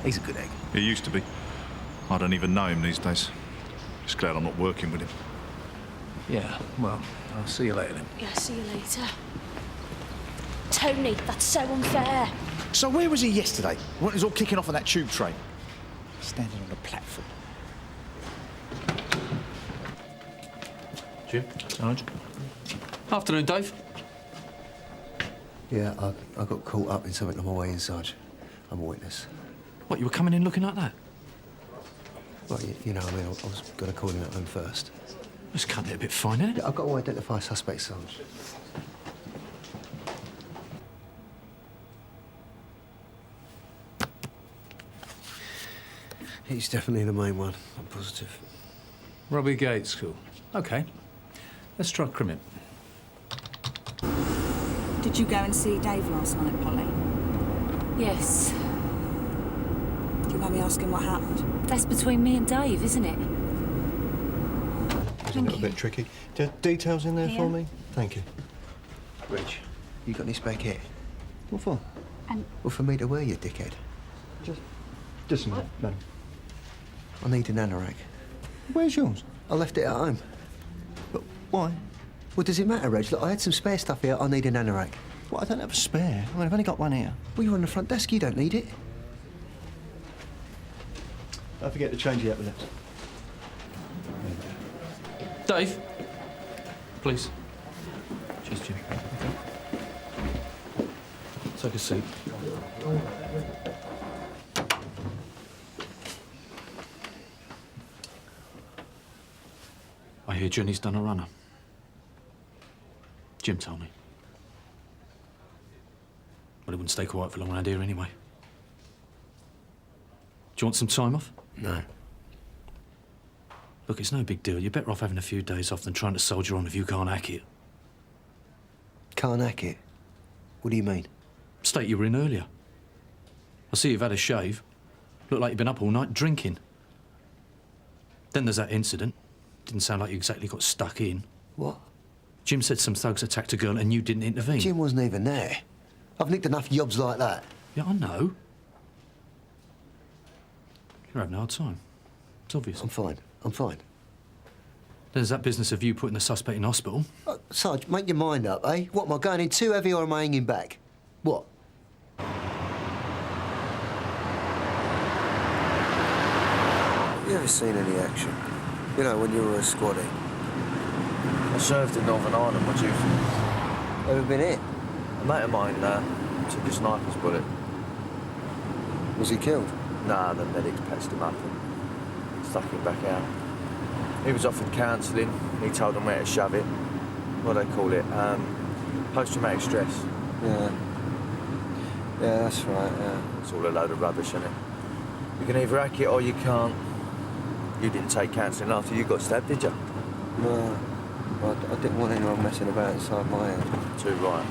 He's a good egg. He used to be. I don't even know him these days. Just glad I'm not working with him. Yeah, well, I'll see you later then. Yeah, see you later. Tony, that's so unfair. So where was he yesterday? When it was all kicking off on that tube train? Standing on the platform. Jim? Sarge? Afternoon, Dave. Yeah, I got caught up in something on my way in, Sarge. I'm a witness. What, you were coming in looking like that? Well, you know, I mean, I was going to call him at home first. Just cut it a bit fine, innit? Yeah, I've got to identify suspects, Sarge. He's definitely the main one, I'm positive. Robbie Gates, cool. OK. Let's try Crimmit. Did you go and see Dave last night, Polly? Yes. Do you mind me asking what happened? That's between me and Dave, isn't it? It's a little bit tricky. Do you have details in there for me? Thank you. Rich, you got any spare kit? What for? Well, for me to wear, you dickhead. Just a minute, madam. I need an anorak. Where's yours? I left it at home. But why? Well, does it matter, Reg? Look, I had some spare stuff here. I need an anorak. Well, I don't have a spare. I mean, I've only got one here. Well, you're on the front desk. You don't need it. Don't forget to change the epaulets. Dave, please. Cheers, Jim. Take a seat. I hear Jenny's done a runner. Jim told me. But it wouldn't stay quiet for long around here anyway. Do you want some time off? No. Look, it's no big deal. You're better off having a few days off than trying to soldier on if you can't hack it. Can't hack it? What do you mean? State you were in earlier. I see you've had a shave. Look like you've been up all night drinking. Then there's that incident. Didn't sound like you exactly got stuck in. What? Jim said some thugs attacked a girl and you didn't intervene. Jim wasn't even there. I've nicked enough yobs like that. Yeah, I know. You're having a hard time. It's obvious. I'm fine. I'm fine. There's that business of you putting the suspect in hospital. Sarge, make your mind up, eh? What, am I going in too heavy or am I hanging back? What? You ever seen any action? You know, when you were a squaddy? I served in Northern Ireland. What do you think? Ever been hit? A mate of mine took a sniper's bullet. Was he killed? Nah, the medics patched him up and stuck him back out. He was offered counselling. He told them where to shove it. What do they call it? Post-traumatic stress. Yeah. Yeah, that's right, yeah. It's all a load of rubbish, isn't it? You can either hack it or you can't. You didn't take counselling after you got stabbed, did you? No. I didn't want anyone messing about inside my head. Too right.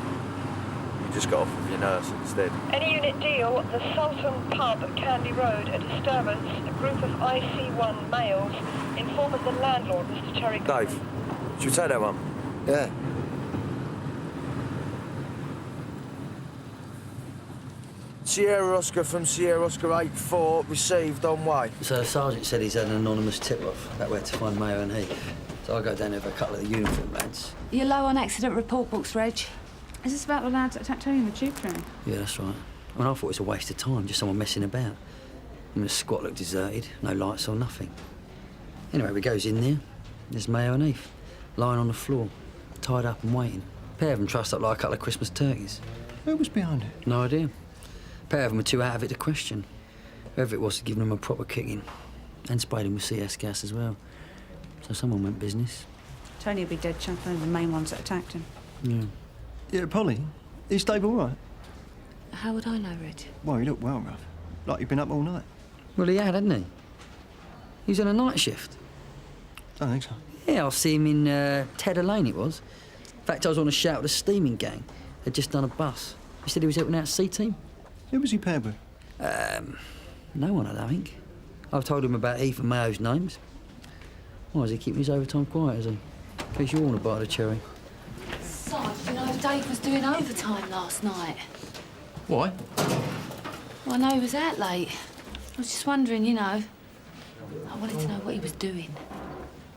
You just got off with your nurse instead. Any unit deal, the Sultan Pub, Candy Road, a disturbance. A group of IC1 males informed the landlord, Mr. Terry Goodwin. Dave, should we take that one? Yeah. Sierra Oscar from Sierra Oscar 8-4, received on way. So the sergeant said he's had an anonymous tip-off about where to find Mayo and Heath. So I go down there with a couple of the uniform lads. You're low on accident report books, Reg. Is this about the lads that attacked Tony in the tube train? Yeah, that's right. I mean, I thought it was a waste of time, just someone messing about. And the squat looked deserted, no lights or nothing. Anyway, we goes in there. There's Mayo and Heath, lying on the floor, tied up and waiting. A pair of them trussed up like a couple of Christmas turkeys. Who was behind it? No idea. A pair of them were too out of it to question. Whoever it was had given them a proper kicking. And sprayed him with CS gas as well. So someone went business. Tony would be dead, Chandler, the main ones that attacked him. Yeah. Yeah, Polly, is Dave all right? How would I know, Reg? Well, you look well, Ruff. Like you've been up all night. Well, he had, hadn't he? He was on a night shift. Don't think so. Yeah, I see him in Tedder Lane, it was. In fact, I was on a shout with a steaming gang. They'd just done a bus. He said he was helping out C-Team. Who was he paired with? No one, I don't think. I've told him about Heath and Mayo's names. Why is he keeping his overtime quiet, is he? In case you want to bite a cherry. Sarge, you know, Dave was doing overtime last night. Why? Well, I know he was out late. I was just wondering, you know. I wanted to know what he was doing.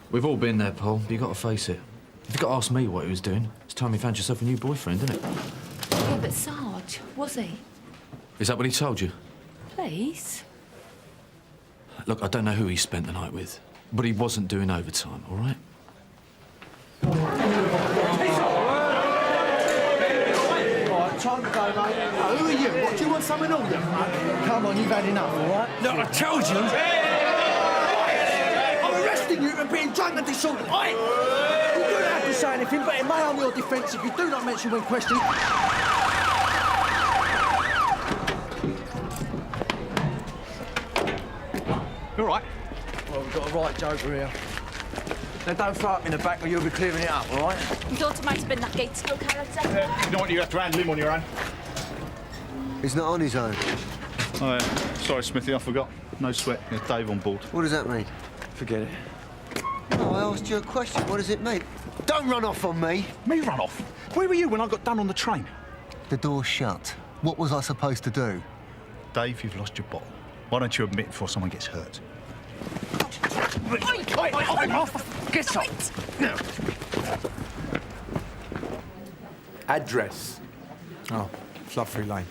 We've all been there, Paul, but you got to face it. If you got to ask me what he was doing, it's time you found yourself a new boyfriend, isn't it? Yeah, but Sarge, was he? Is that what he told you? Please? Look, I don't know who he spent the night with, but he wasn't doing overtime, all right? Time to go, mate. Who are you? What, do you want something all, you mate? Come on, you've had enough, all right? Look, I told you. I'm arresting you for being drunk and disorderly. You don't have to say anything, but it may on your defence if you do not mention when questioned. Who All right. Well, we've got a right joker here. Now, don't throw up in the back or you'll be clearing it up, all right? You thought it might have been that gate skill character? You don't want you to have to handle him on your own. He's not on his own. Oh, yeah. Sorry, Smithy, I forgot. No sweat. There's Dave on board. What does that mean? Forget it. No, I asked you a question. What does it mean? Don't run off on me. Me run off? Where were you when I got done on the train? The door's shut. What was I supposed to do? Dave, you've lost your bottle. Why don't you admit before someone gets hurt? Get up! No. Address. Oh, Floodfree Lane.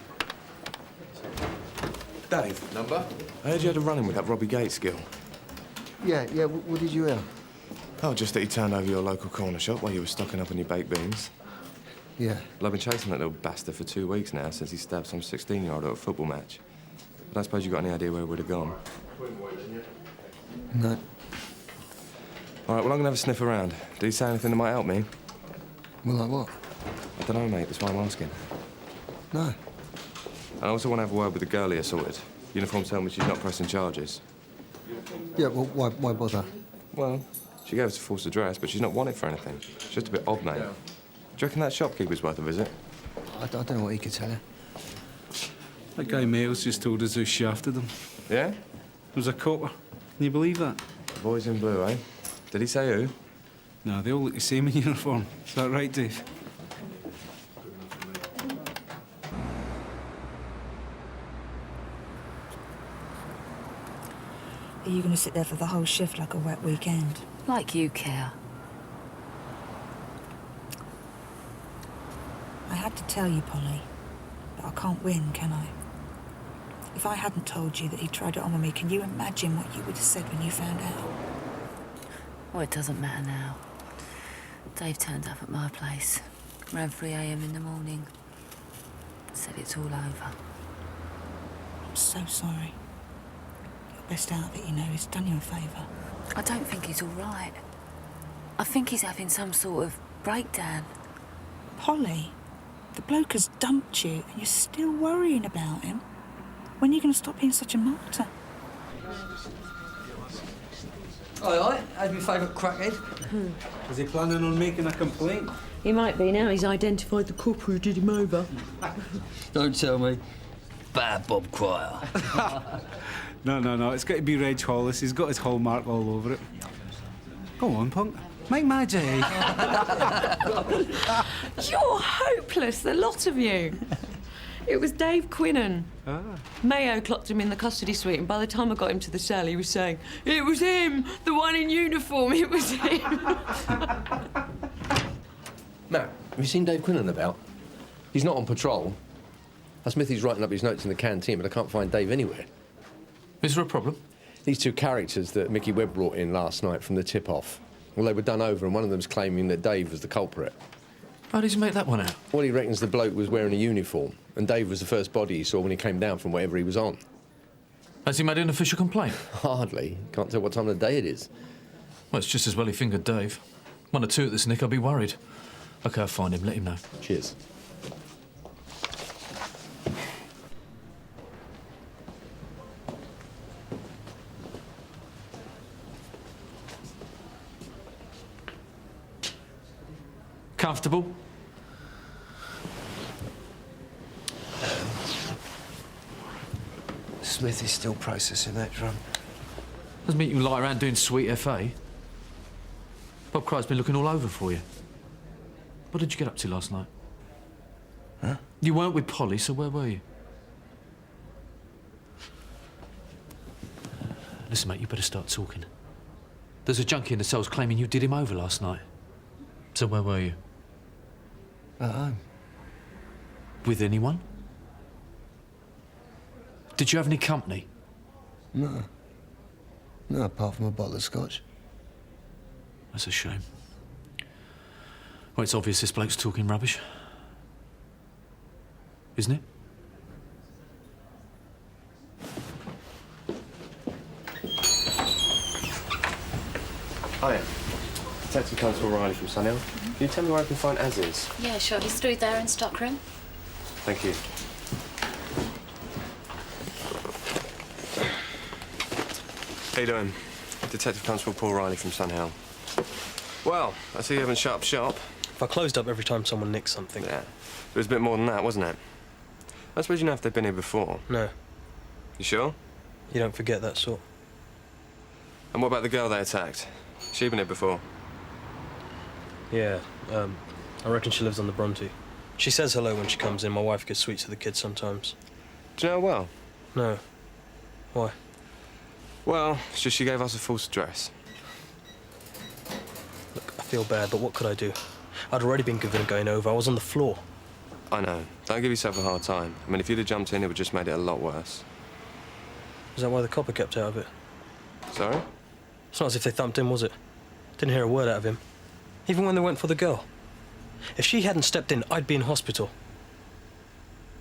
Dave. Number? I heard you had a run-in with that Robbie Gates girl. Yeah. What did you hear? Oh, just that he turned over your local corner shop while you were stocking up on your baked beans. Yeah. Well, I've been chasing that little bastard for 2 weeks now since he stabbed some 16-year-old at a football match. But I suppose you got any idea where he would have gone? No. All right, well, I'm gonna have a sniff around. Did he say anything that might help me? Well, like what? I don't know, mate. That's why I'm asking. No. And I also want to have a word with the girl he assaulted. Uniform tell me she's not pressing charges. Yeah, well, why bother? Well, she gave us a false address, but she's not wanted for anything. It's just a bit odd, mate. Do you reckon that shopkeeper's worth a visit? I don't know what he could tell her. That guy Meadows just told us who shafted him. Yeah? It was a copper. Can you believe that? The boys in blue, eh? Did he say who? No, they all look the same in uniform. Is that right, Dave? Are you going to sit there for the whole shift like a wet weekend? Like you care. I had to tell you, Polly, but I can't win, can I? If I hadn't told you that he tried it on with me, can you imagine what you would have said when you found out? Well, it doesn't matter now. Dave turned up at my place around 3 a.m. in the morning. Said it's all over. I'm so sorry. Your best outfit, you know, he's done you a favour. I don't think he's all right. I think he's having some sort of breakdown. Polly, the bloke has dumped you and you're still worrying about him. When are you going to stop being such a martyr? Aye, how's my favourite crackhead? Is he planning on making a complaint? He might be now. He's identified the copper who did him over. Don't tell me. Bad Bob Cryer. No. It's got to be Reg Hollis. He's got his hallmark all over it. Go on, punk. Make my day. You're hopeless, the lot of you. It was Dave Quinnan. Ah. Mayo clocked him in the custody suite, and by the time I got him to the cell, he was saying, "It was him, the one in uniform, it was him." Matt, have you seen Dave Quinnan about? He's not on patrol. Smithy's writing up his notes in the canteen, but I can't find Dave anywhere. Is there a problem? These two characters that Mickey Webb brought in last night from the tip-off, well, they were done over, and one of them's claiming that Dave was the culprit. How did you make that one out? Well, he reckons the bloke was wearing a uniform, and Dave was the first body he saw when he came down from whatever he was on. Has he made an official complaint? Hardly. Can't tell what time of the day it is. Well, it's just as well he fingered Dave. 1 or 2 at this nick, I'd be worried. OK, I'll find him, let him know. Cheers. Comfortable? Smith is still processing that drum. Doesn't mean you can lie around doing sweet FA. Bob Cryer's been looking all over for you. What did you get up to last night? Huh? You weren't with Polly, so where were you? Listen, mate, you better start talking. There's a junkie in the cells claiming you did him over last night. So where were you? At home. With anyone? Did you have any company? No. No, apart from a bottle of scotch. That's a shame. Well, it's obvious this bloke's talking rubbish. Isn't it? Hiya. Detective Constable Riley from Sunhill. Can you tell me where I can find Aziz? Yeah, sure. He's through there in stockroom. Thank you. How you doing? Detective Constable Paul Riley from Sunhill. Well, I see you haven't shut up shop. If I closed up every time someone nicked something. Yeah. It was a bit more than that, wasn't it? I suppose you know if they've been here before. No. You sure? You don't forget that sort. And what about the girl they attacked? She been here before? Yeah, I reckon she lives on the Bronte. She says hello when she comes in. My wife gets sweets to the kids sometimes. Do you know her well? No. Why? Well, it's just she gave us a false address. Look, I feel bad, but what could I do? I'd already been given a going over. I was on the floor. I know. Don't give yourself a hard time. I mean, if you'd have jumped in, it would just made it a lot worse. Is that why the copper kept out of it? Sorry? It's not as if they thumped him, was it? Didn't hear a word out of him. Even when they went for the girl. If she hadn't stepped in, I'd be in hospital.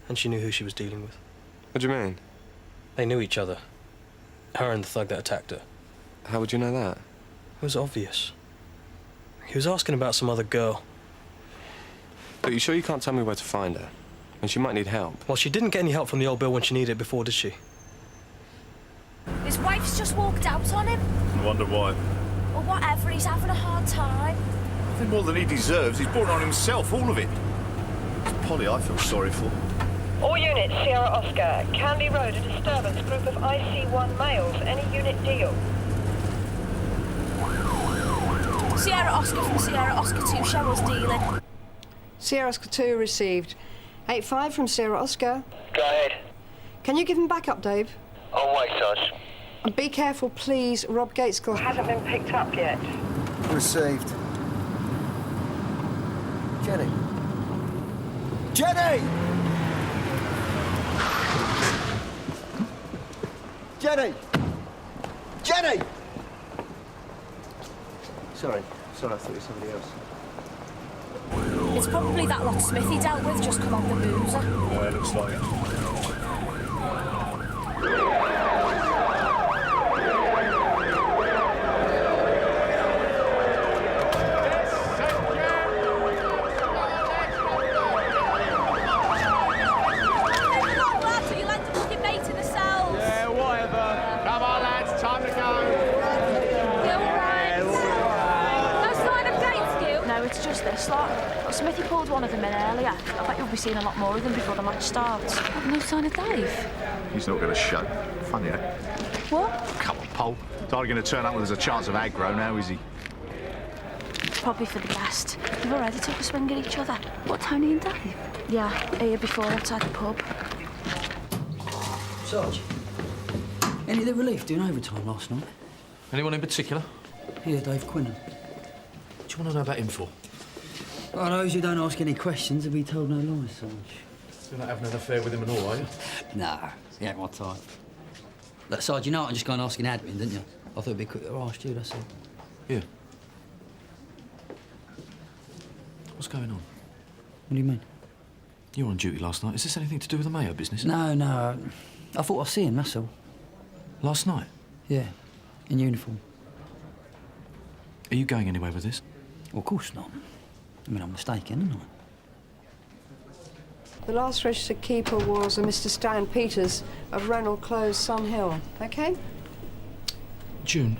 And she knew who she was dealing with. What do you mean? They knew each other. Her and the thug that attacked her. How would you know that? It was obvious. He was asking about some other girl. But you sure you can't tell me where to find her? And she might need help. Well, she didn't get any help from the old Bill when she needed it before, did she? His wife's just walked out on him. I wonder why. Or whatever, he's having a hard time. Nothing more than he deserves. He's brought it on himself, all of it. It's Polly I feel sorry for. All units, Sierra Oscar. Candy Road, a disturbance. Group of IC1 males. Any unit deal? Sierra Oscar from Sierra Oscar 2, show us dealing. Sierra Oscar 2 received. 8-5 from Sierra Oscar. Go ahead. Can you give him backup, Dave? On way, Sarge. And be careful, please. Rob Gateskill hasn't been picked up yet. Received. Jenny. Jenny! Jenny! Jenny! Sorry, I thought it was somebody else. It's probably that lot Smithy dealt with just come on the boozer. Yeah, it looks like it. This lot. Well, Smithy pulled one of them in earlier. I bet you'll be seeing a lot more of them before the match starts. No sign of Dave. He's not going to show. Funny, eh? What? Come on, Pole. He's hardly going to turn up when there's a chance of aggro now, is he? Probably for the best. They've already took a swing at each other. What, Tony and Dave? Yeah, here before outside the pub. Sarge, any of the relief doing overtime last night? Anyone in particular? Yeah, Dave Quinnan. What do you want to know about him for? Well, those who don't ask any questions will be told no lies, Sarge. You're not having an affair with him at all, are you? Nah, he ain't my type. Look, Sarge, you know I'm just going asking admin, didn't you? I thought it'd be quicker to ask you, that's all. Yeah. What's going on? What do you mean? You were on duty last night. Is this anything to do with the Mayo business? No. I thought I'd see him, that's all. Last night? Yeah, in uniform. Are you going anywhere with this? Well, of course not. I mean, I'm mistaken, aren't I? The last registered keeper was a Mr. Stan Peters of Reynolds Close, Sunhill. OK? June,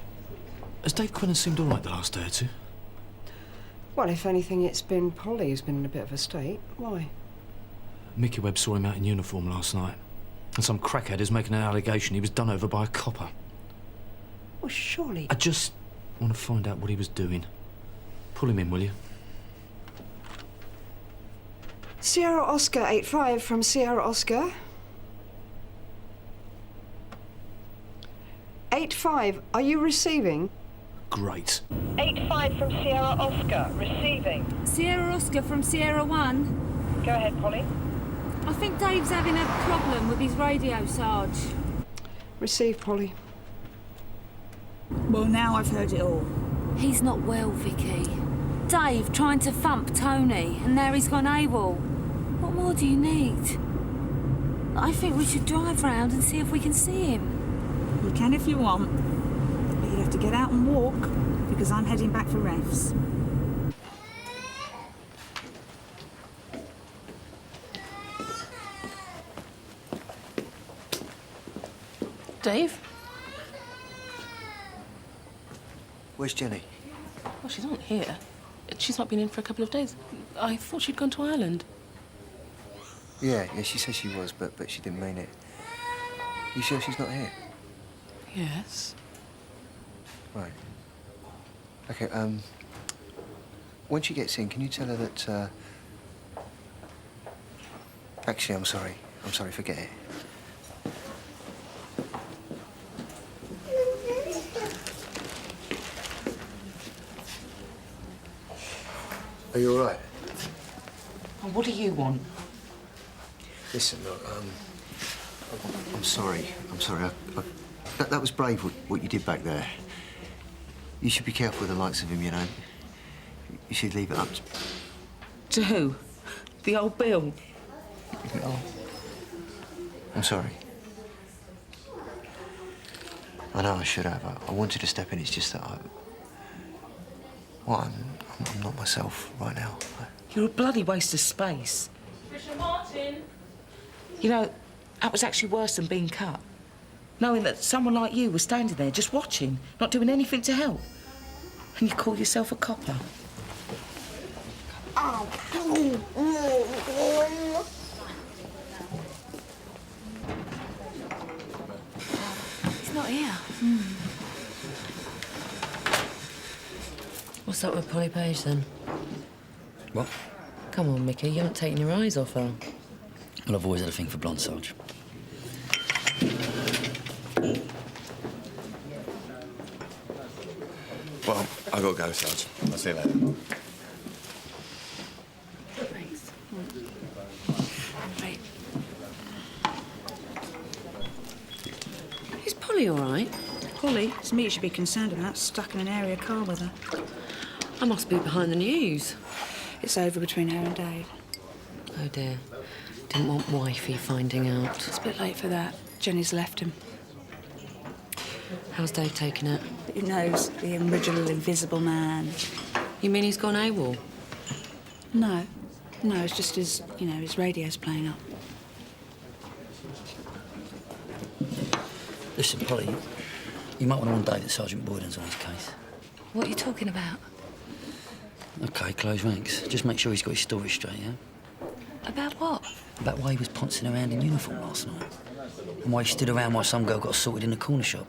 has Dave Quinnan seemed all right the last day or two? Well, if anything, it's been Polly who's been in a bit of a state. Why? Mickey Webb saw him out in uniform last night. And some crackhead is making an allegation he was done over by a copper. Well, surely... I just want to find out what he was doing. Pull him in, will you? Sierra Oscar 8-5 from Sierra Oscar. 8-5, are you receiving? Great. 8-5 from Sierra Oscar, receiving. Sierra Oscar from Sierra 1. Go ahead, Polly. I think Dave's having a problem with his radio, Sarge. Receive, Polly. Well, now I've heard it all. He's not well, Vicky. Dave trying to thump Tony, and now he's gone AWOL. What more do you need? I think we should drive round and see if we can see him. You can if you want, but you'd have to get out and walk, because I'm heading back for refs. Dave? Where's Jenny? Well, she's not here. She's not been in for a couple of days. I thought she'd gone to Ireland. Yeah, she said she was, but she didn't mean it. You sure she's not here? Yes. Right. OK, when she gets in, can you tell her that, Actually, I'm sorry. Forget it. Are you all right? Well, what do you want? Listen, look, I'm sorry. That was brave, what you did back there. You should be careful with the likes of him, you know. You should leave it up To who? The old Bill? Oh. I'm sorry. I know I should have. I wanted to step in, it's just that I'm not myself right now. You're a bloody waste of space. Patricia Martin. You know, that was actually worse than being cut. Knowing that someone like you was standing there just watching, not doing anything to help. And you call yourself a copper. He's not here. What's up with Polly Page, then? What? Come on, Mickey, you haven't taken your eyes off her. Well, I've always had a thing for blonde, Sarge. Well, I gotta go, Sarge. I'll see you later. Thanks. Right. Is Polly all right? Polly? It's me you should be concerned about. Stuck in an area car with her. I must be behind the news. It's over between her and Dave. Oh, dear. Didn't want wifey finding out. It's a bit late for that. Jenny's left him. How's Dave taking it? Who knows? The original invisible man. You mean he's gone AWOL? No. No, it's just his, his radio's playing up. Listen, Polly, you might want to warn Dave that Sergeant Boyden's on his case. What are you talking about? OK, close ranks. Just make sure he's got his story straight, yeah? About what? About why he was pouncing around in uniform last night. And why he stood around while some girl got assaulted in the corner shop.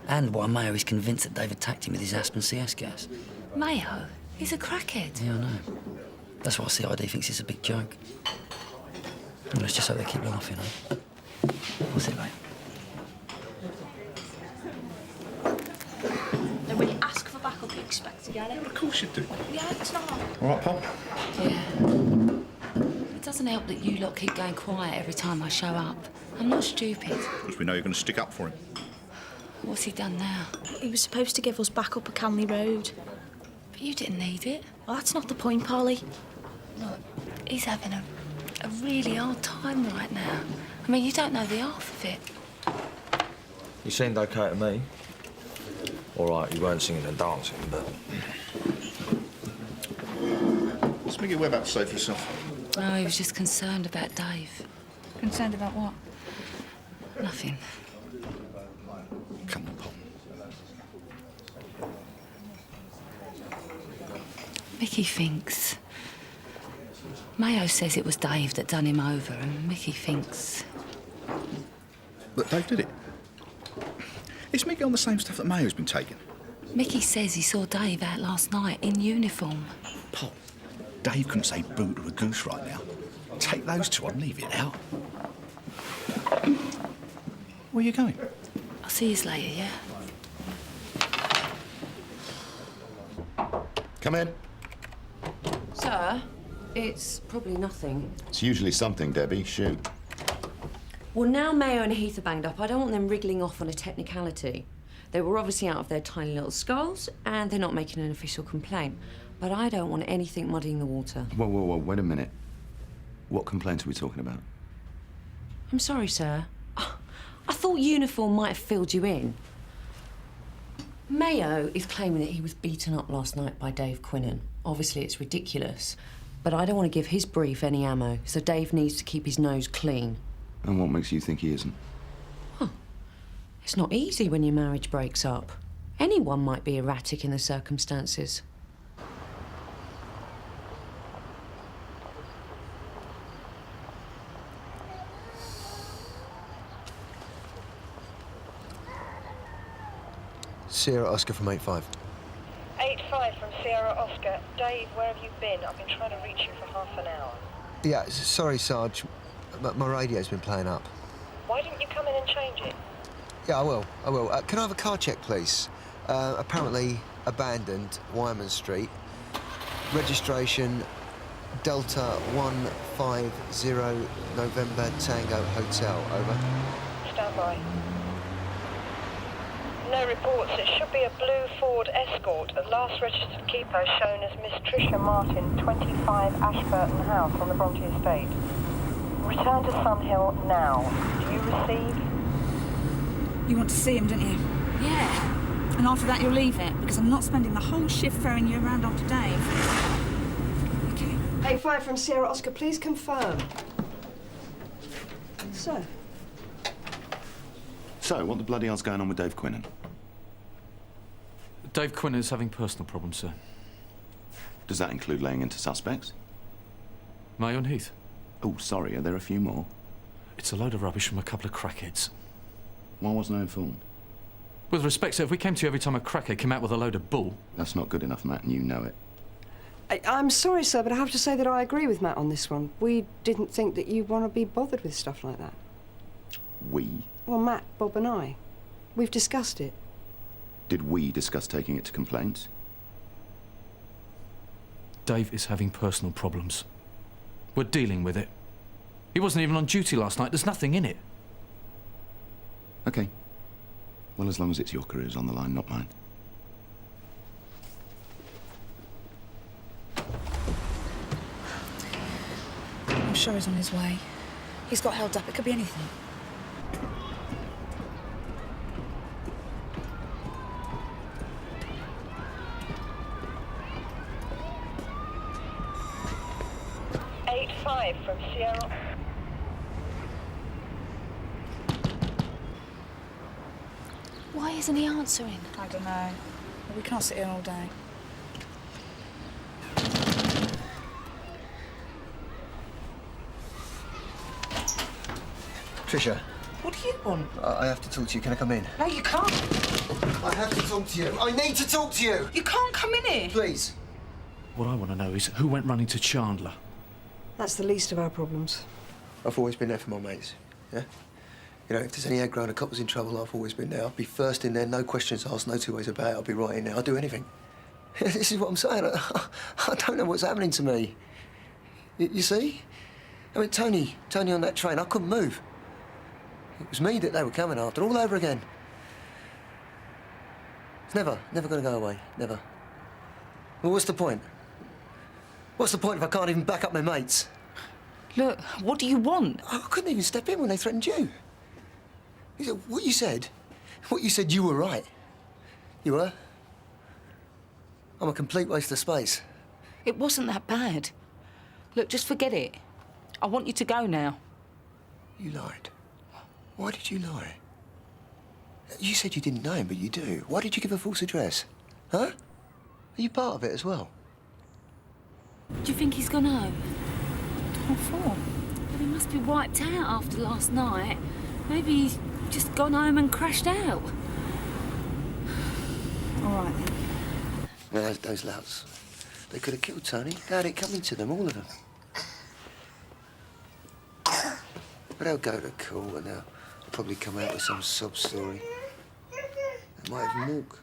And why Mayo is convinced that Dave attacked him with his Aspen CS gas. Mayo? He's a crackhead. Yeah, I know. That's why CID thinks it's a big joke. Well, let's just hope they keep laughing, eh? What's it like? Then when you ask for backup, you expect to get it. Of course you do. Yeah, it's not. All right, Paul? Yeah. It doesn't help that you lot keep going quiet every time I show up. I'm not stupid. Because we know you're going to stick up for him. What's he done now? He was supposed to give us backup at Canley Road. But you didn't need it. Well, that's not the point, Polly. Look, he's having a really hard time right now. I mean, you don't know the half of it. You seemed OK to me. All right, you weren't singing and dancing, but... What's Mickey Webb have to say for yourself? Oh, he was just concerned about Dave. Concerned about what? Nothing. Come on, Paul. Mickey thinks... Mayo says it was Dave that done him over, and Mickey thinks... That Dave did it? Is Mickey on the same stuff that Mayo's been taking? Mickey says he saw Dave out last night in uniform. Paul, Dave couldn't say boo to a goose right now. Take those two on, leave it out. Where are you going? I'll see you later, yeah? Come in. Sir, it's probably nothing. It's usually something, Debbie. Shoot. Well, now Mayo and Heath are banged up, I don't want them wriggling off on a technicality. They were obviously out of their tiny little skulls, and they're not making an official complaint. But I don't want anything muddying the water. Whoa, wait a minute. What complaints are we talking about? I'm sorry, sir. I thought uniform might have filled you in. Mayo is claiming that he was beaten up last night by Dave Quinnan. Obviously, it's ridiculous. But I don't want to give his brief any ammo, so Dave needs to keep his nose clean. And what makes you think he isn't? It's not easy when your marriage breaks up. Anyone might be erratic in the circumstances. Sierra Oscar from 8-5. 8-5 from Sierra Oscar. Dave, where have you been? I've been trying to reach you for half an hour. Yeah, sorry, Sarge. My radio's been playing up. Why didn't you come in and change it? Yeah, I will. Can I have a car check, please? Apparently abandoned, Wyman Street. Registration Delta 150 November Tango Hotel. Over. Stand by. No reports. It should be a blue Ford Escort. The last registered keeper shown as Miss Tricia Martin, 25 Ashburton House on the Bronte Estate. Return to Sunhill now. Do you receive? You want to see him, don't you? Yeah. And after that, you'll leave it, because I'm not spending the whole shift ferrying you around after Dave. Okay. 8-5 from Sierra Oscar, please confirm. So, what the bloody hell's going on with Dave Quinnan? Dave Quinnan is having personal problems, sir. Does that include laying into suspects? Mayo and Heath. Oh, sorry, are there a few more? It's a load of rubbish from a couple of crackheads. Why wasn't I informed? With respect, sir, if we came to you every time a crackhead came out with a load of bull... That's not good enough, Matt, and you know it. I'm sorry, sir, but I have to say that I agree with Matt on this one. We didn't think that you'd want to be bothered with stuff like that. We? Well, Matt, Bob and I. We've discussed it. Did we discuss taking it to complaints? Dave is having personal problems. We're dealing with it. He wasn't even on duty last night. There's nothing in it. OK. Well, as long as it's your careers on the line, not mine. I'm sure he's on his way. He's got held up. It could be anything. From Sierra. Why isn't he answering? I don't know. We can't sit here all day. Tricia. What do you want? I have to talk to you. Can I come in? No, you can't. I have to talk to you. I need to talk to you. You can't come in here. Please. What I want to know is who went running to Chandler. That's the least of our problems. I've always been there for my mates, yeah? You know, if there's any aggro and a cop was in trouble, I've always been there. I'll be first in there, no questions asked, no two ways about it. I'll be right in there. I'll do anything. This is what I'm saying. I don't know what's happening to me. You see? I mean, Tony on that train, I couldn't move. It was me that they were coming after, all over again. It's never going to go away, never. Well, what's the point? What's the point if I can't even back up my mates? Look, what do you want? I couldn't even step in when they threatened you. What you said you were right. You were. I'm a complete waste of space. It wasn't that bad. Look, just forget it. I want you to go now. You lied. Why did you lie? You said you didn't know him, but you do. Why did you give a false address? Huh? Are you part of it as well? Do you think he's gone home? What for? Well, he must be wiped out after last night. Maybe he's just gone home and crashed out. All right, then. No, those louts. They could have killed Tony. They had it coming to them, all of them. But they'll go to court and they'll probably come out with some sob story. They might even walk.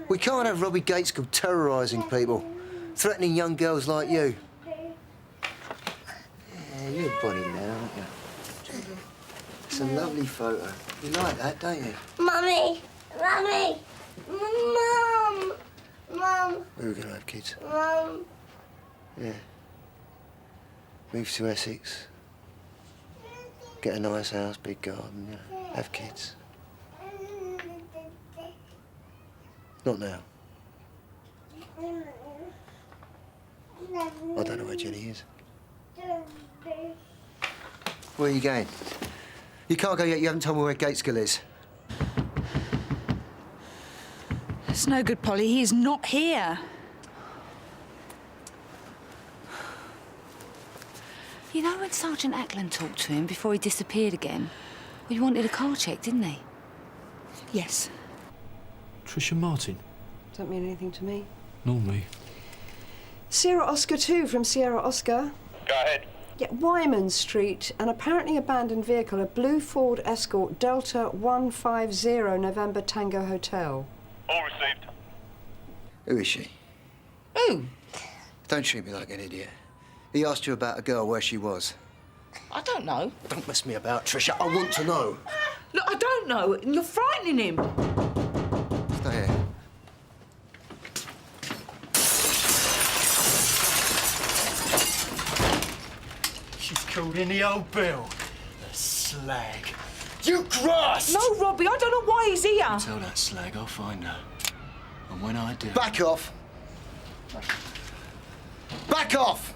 We can't have Robbie Gateskill terrorising people, threatening young girls like you. Yeah, you're a bonny now, aren't you? It's a lovely photo. You like that, don't you? Mummy! Mummy! Mum! Mum! Where are we going to have kids? Mum! Yeah. Move to Essex. Get a nice house, big garden, yeah. Have kids. Not now. I don't know where Jenny is. Where are you going? You can't go yet. You haven't told me where Gateskill is. It's no good, Polly. He is not here. You know when Sergeant Ackland talked to him before he disappeared again? Well, he wanted a car check, didn't he? Yes. Tricia Martin? Does that mean anything to me? Nor me. Sierra Oscar 2 from Sierra Oscar. Go ahead. Yeah, Wyman Street, an apparently abandoned vehicle, a blue Ford Escort, Delta 150 November Tango Hotel. All received. Who is she? Who? Don't treat me like an idiot. He asked you about a girl, where she was. I don't know. Don't mess me about, Tricia. I want to know. Look, I don't know. You're frightening him. Stay here. She's called in the old bill. The slag. You grass! No, Robbie, I don't know why he's here. Tell that slag I'll find her. And when I do... Back off! Back off!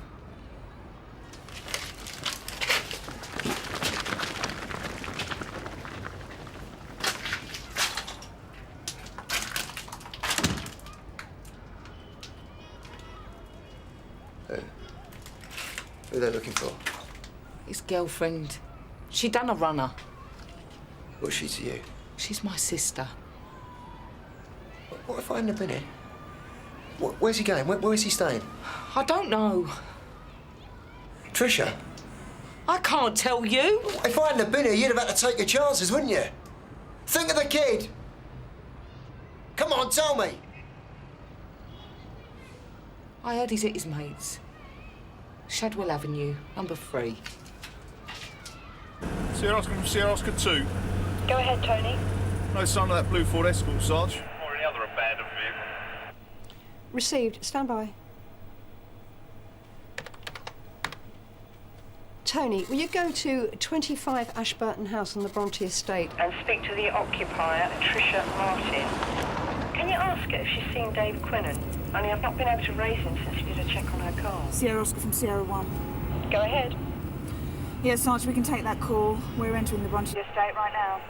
Who are they looking for? His girlfriend. She done a runner. What's she to you? She's my sister. What if I hadn't been here? Where's he going? Where's he staying? I don't know. Tricia? I can't tell you. If I hadn't been here, you'd have had to take your chances, wouldn't you? Think of the kid. Come on, tell me. I heard he's at his mate's. Shadwell Avenue, number 3. Sierra Oscar from Sierra Oscar 2. Go ahead, Tony. No sign of that blue Ford Escort, Sarge. Or any other abandoned vehicle. Received. Stand by. Tony, will you go to 25 Ashburton House on the Bronte Estate? And speak to the occupier, Tricia Martin. Can you ask her if she's seen Dave Quinnan? Only I've not been able to raise him since she did a check on her car. Sierra Oscar from Sierra 1. Go ahead. Yes, Sarge, we can take that call. We're entering the Bronte Estate right now.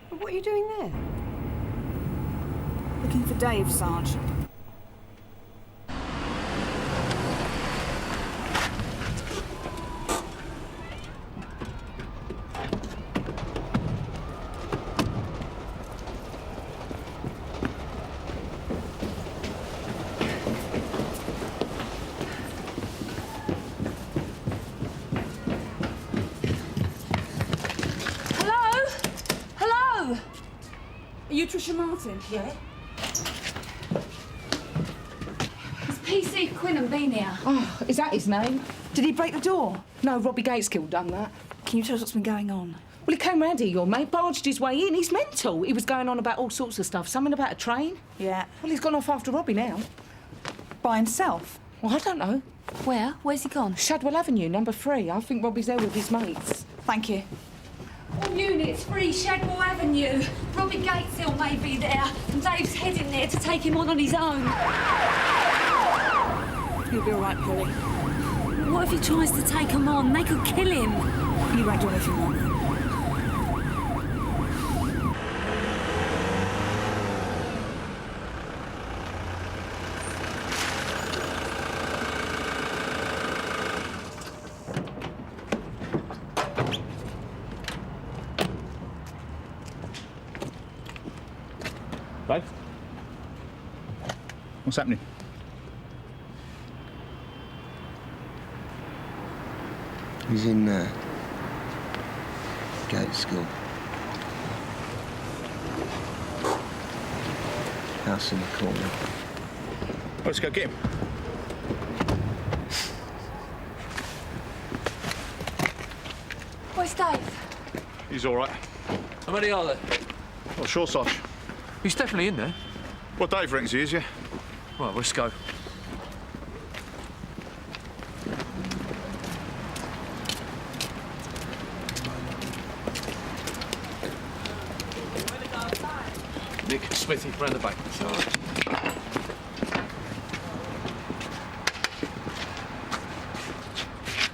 What are you doing there? Looking for Dave, Sarge. Are you Tricia Martin? Yeah. Has PC Quinnan been here? Oh, is that his name? Did he break the door? No, Robbie Gateskill done that. Can you tell us what's been going on? Well, he came round here, your mate, barged his way in. He's mental. He was going on about all sorts of stuff. Something about a train. Yeah. Well, he's gone off after Robbie now. By himself? Well, I don't know. Where? Where's he gone? Shadwell Avenue, number 3. I think Robbie's there with his mates. Thank you. All units, 3 Shadwell Avenue. Robbie Gateskill may be there, and Dave's heading there to take him on his own. You'll be all right, Polly. What if he tries to take him on? They could kill him. You won't do anything wrong. Dave? What's happening? He's in Gateskill. House in the corner. Let's go get him. Where's Dave? He's all right. How many are there? Not sure, Sarge. He's definitely in there. Well, Dave reckons he is, yeah. Right, let's go. Nick, Smithy, round the back.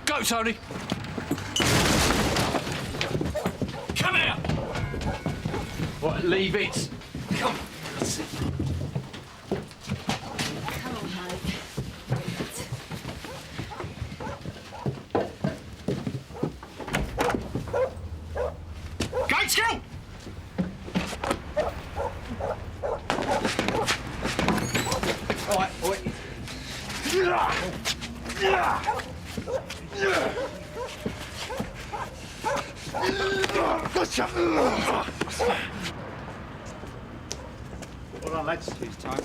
Go, Tony! Come What, leave it? Come on. Come on, mate. Gates, go! All right, boy. Gotcha! Well done, lads. It's time.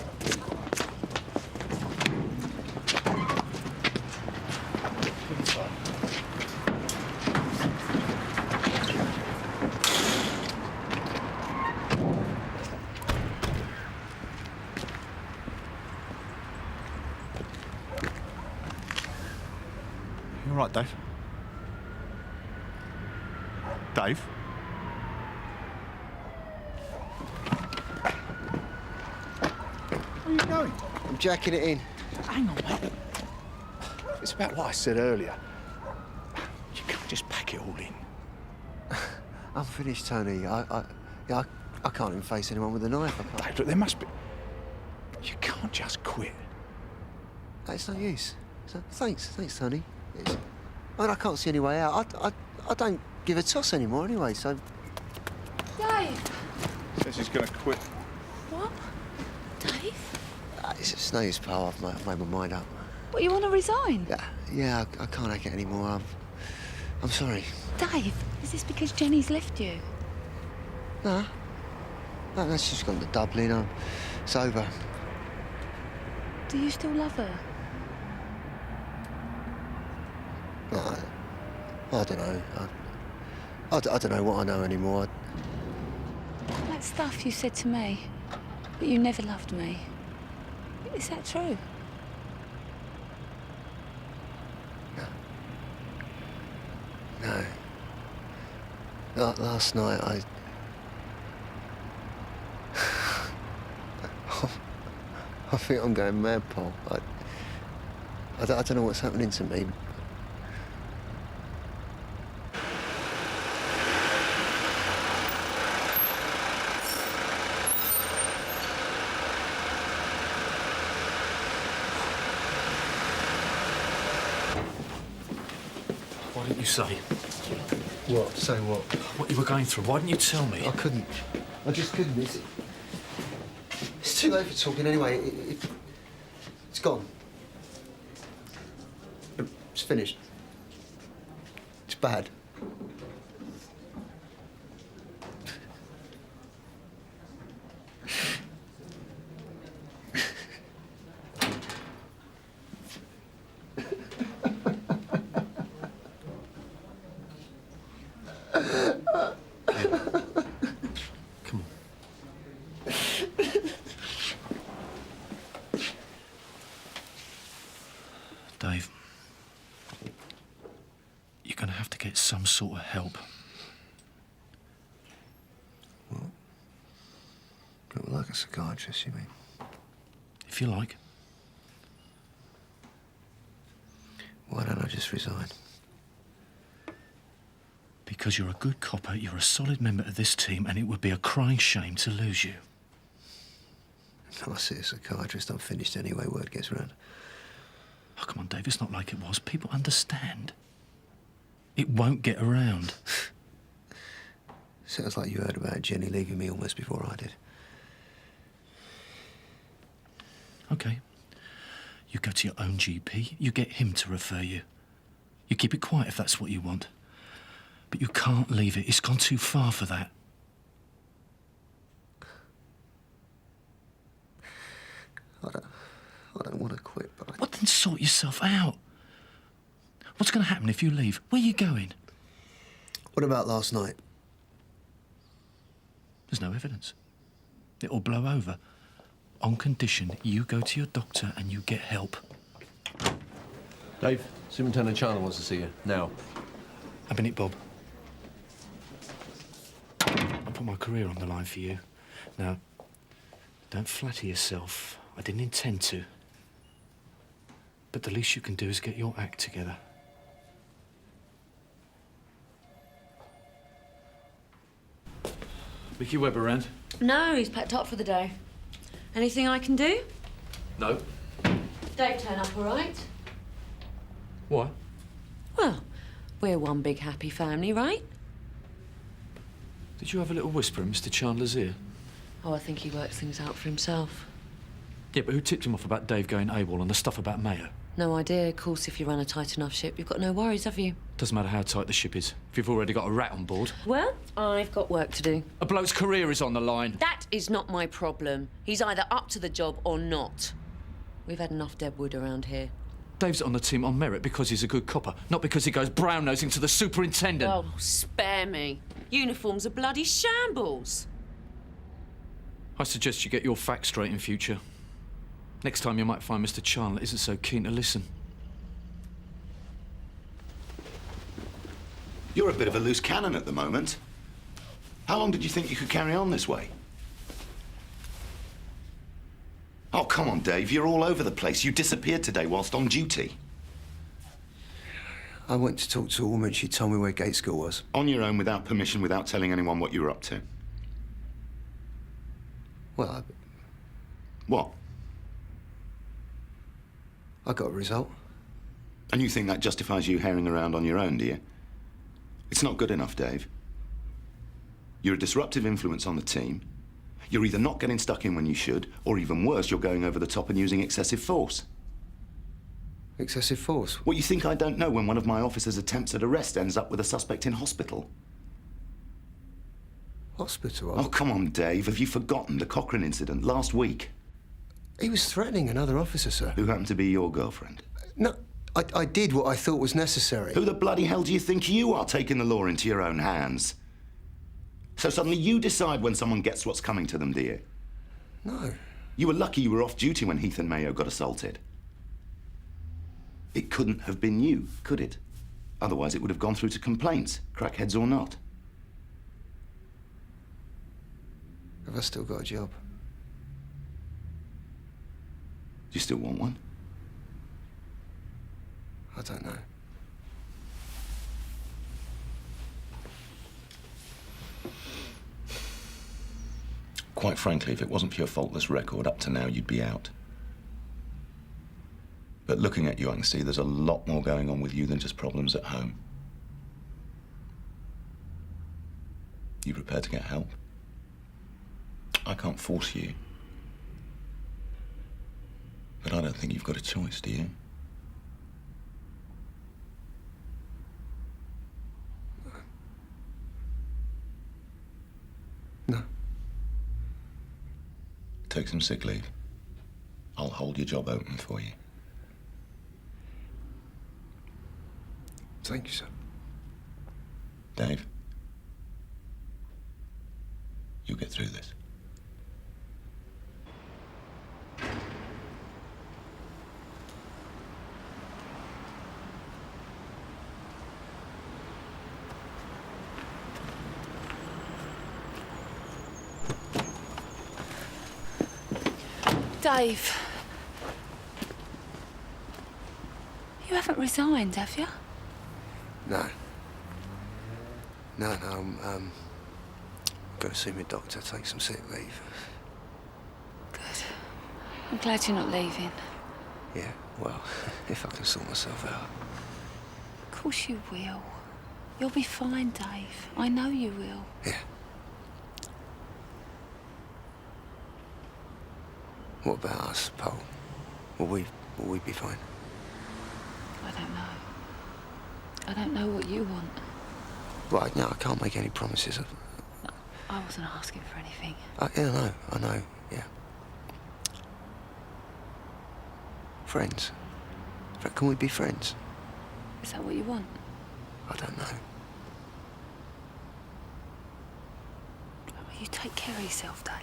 You all right, Dave? Dave? Where are you going? I'm jacking it in. Hang on, mate. It's about what I said earlier. You can't just pack it all in. I'm finished, Tony. I can't even face anyone with a knife. I can't. Dave, look, there must be... You can't just quit. It's no use. So, thanks, Tony. I can't see any way out. I don't give a toss anymore anyway, so... Dave! Says he's going to quit. What? Dave? It's no use, pal. I've made my mind up. What, you want to resign? Yeah, I can't hack it anymore. I'm sorry. Dave, is this because Jenny's left you? No, that's just gone to Dublin. I'm sober. Do you still love her? I don't know. I don't know what I know anymore. That stuff you said to me, that you never loved me. Is that true? No. Last night, I think I'm going mad, Paul. I don't know what's happening to me. Why didn't you say? What? Say what? What you were going through. Why didn't you tell me? I couldn't. I just couldn't. It's too late for talking anyway. It's gone. It's finished. It's bad. Dave, you're going to have to get some sort of help. Like a psychiatrist, you mean? If you like. Why don't I just resign? Because you're a good copper, you're a solid member of this team, and it would be a crying shame to lose you. If I see a psychiatrist, I'm finished anyway, word gets round. Oh, come on, Dave, it's not like it was. People understand. It won't get around. Sounds like you heard about Jenny leaving me almost before I did. OK. You go to your own GP, you get him to refer you. You keep it quiet if that's what you want. But you can't leave it. It's gone too far for that. I don't want to quit, but... Well, then sort yourself out. What's going to happen if you leave? Where are you going? What about last night? There's no evidence. It'll blow over. On condition you go to your doctor and you get help. Dave, Superintendent Chandler wants to see you, now. I've been it, Bob. I put my career on the line for you. Now, don't flatter yourself. I didn't intend to. But the least you can do is get your act together. Vicky Webb around? No, he's packed up for the day. Anything I can do? No. Dave turn up all right? Why? Well, we're one big happy family, right? Did you have a little whisper in Mr. Chandler's ear? Oh, I think he works things out for himself. Yeah, but who tipped him off about Dave going AWOL and the stuff about Mayo? No idea. Of course, if you run a tight enough ship, you've got no worries, have you? Doesn't matter how tight the ship is, if you've already got a rat on board. Well, I've got work to do. A bloke's career is on the line. That is not my problem. He's either up to the job or not. We've had enough dead wood around here. Dave's on the team on merit because he's a good copper, not because he goes brown-nosing to the superintendent. Oh, spare me. Uniforms are bloody shambles. I suggest you get your facts straight in future. Next time you might find Mr. Chandler isn't so keen to listen. You're a bit of a loose cannon at the moment. How long did you think you could carry on this way? Oh, come on, Dave. You're all over the place. You disappeared today whilst on duty. I went to talk to a woman. She told me where Gate School was. On your own, without permission, without telling anyone what you were up to? Well, What? I got a result. And you think that justifies you herring around on your own, do you? It's not good enough, Dave. You're a disruptive influence on the team. You're either not getting stuck in when you should, or even worse, you're going over the top and using excessive force. Excessive force? What, you think I don't know when one of my officers' attempts at arrest ends up with a suspect in hospital? Hospital? Oh, come on, Dave. Have you forgotten the Cochrane incident last week? He was threatening another officer, sir. Who happened to be your girlfriend? No, I did what I thought was necessary. Who the bloody hell do you think you are, taking the law into your own hands? So suddenly you decide when someone gets what's coming to them, do you? No. You were lucky you were off duty when Heath and Mayo got assaulted. It couldn't have been you, could it? Otherwise it would have gone through to complaints, crackheads or not. Have I still got a job? Do you still want one? I don't know. Quite frankly, if it wasn't for your faultless record up to now, you'd be out. But looking at you, I can see there's a lot more going on with you than just problems at home. You prepared to get help? I can't force you. But I don't think you've got a choice, do you? No. Take some sick leave. I'll hold your job open for you. Thank you, sir. Dave, you'll get through this. Dave. You haven't resigned, have you? No. No, I'm going to see my doctor, take some sick leave. Good. I'm glad you're not leaving. Yeah, well, if I can sort myself out. Of course you will. You'll be fine, Dave. I know you will. Yeah. What about us, Paul? Will we be fine? I don't know. I don't know what you want. Right, no, I can't make any promises. I wasn't asking for anything. Yeah, I know, yeah. Friends. Can we be friends? Is that what you want? I don't know. Well, you take care of yourself, Dave.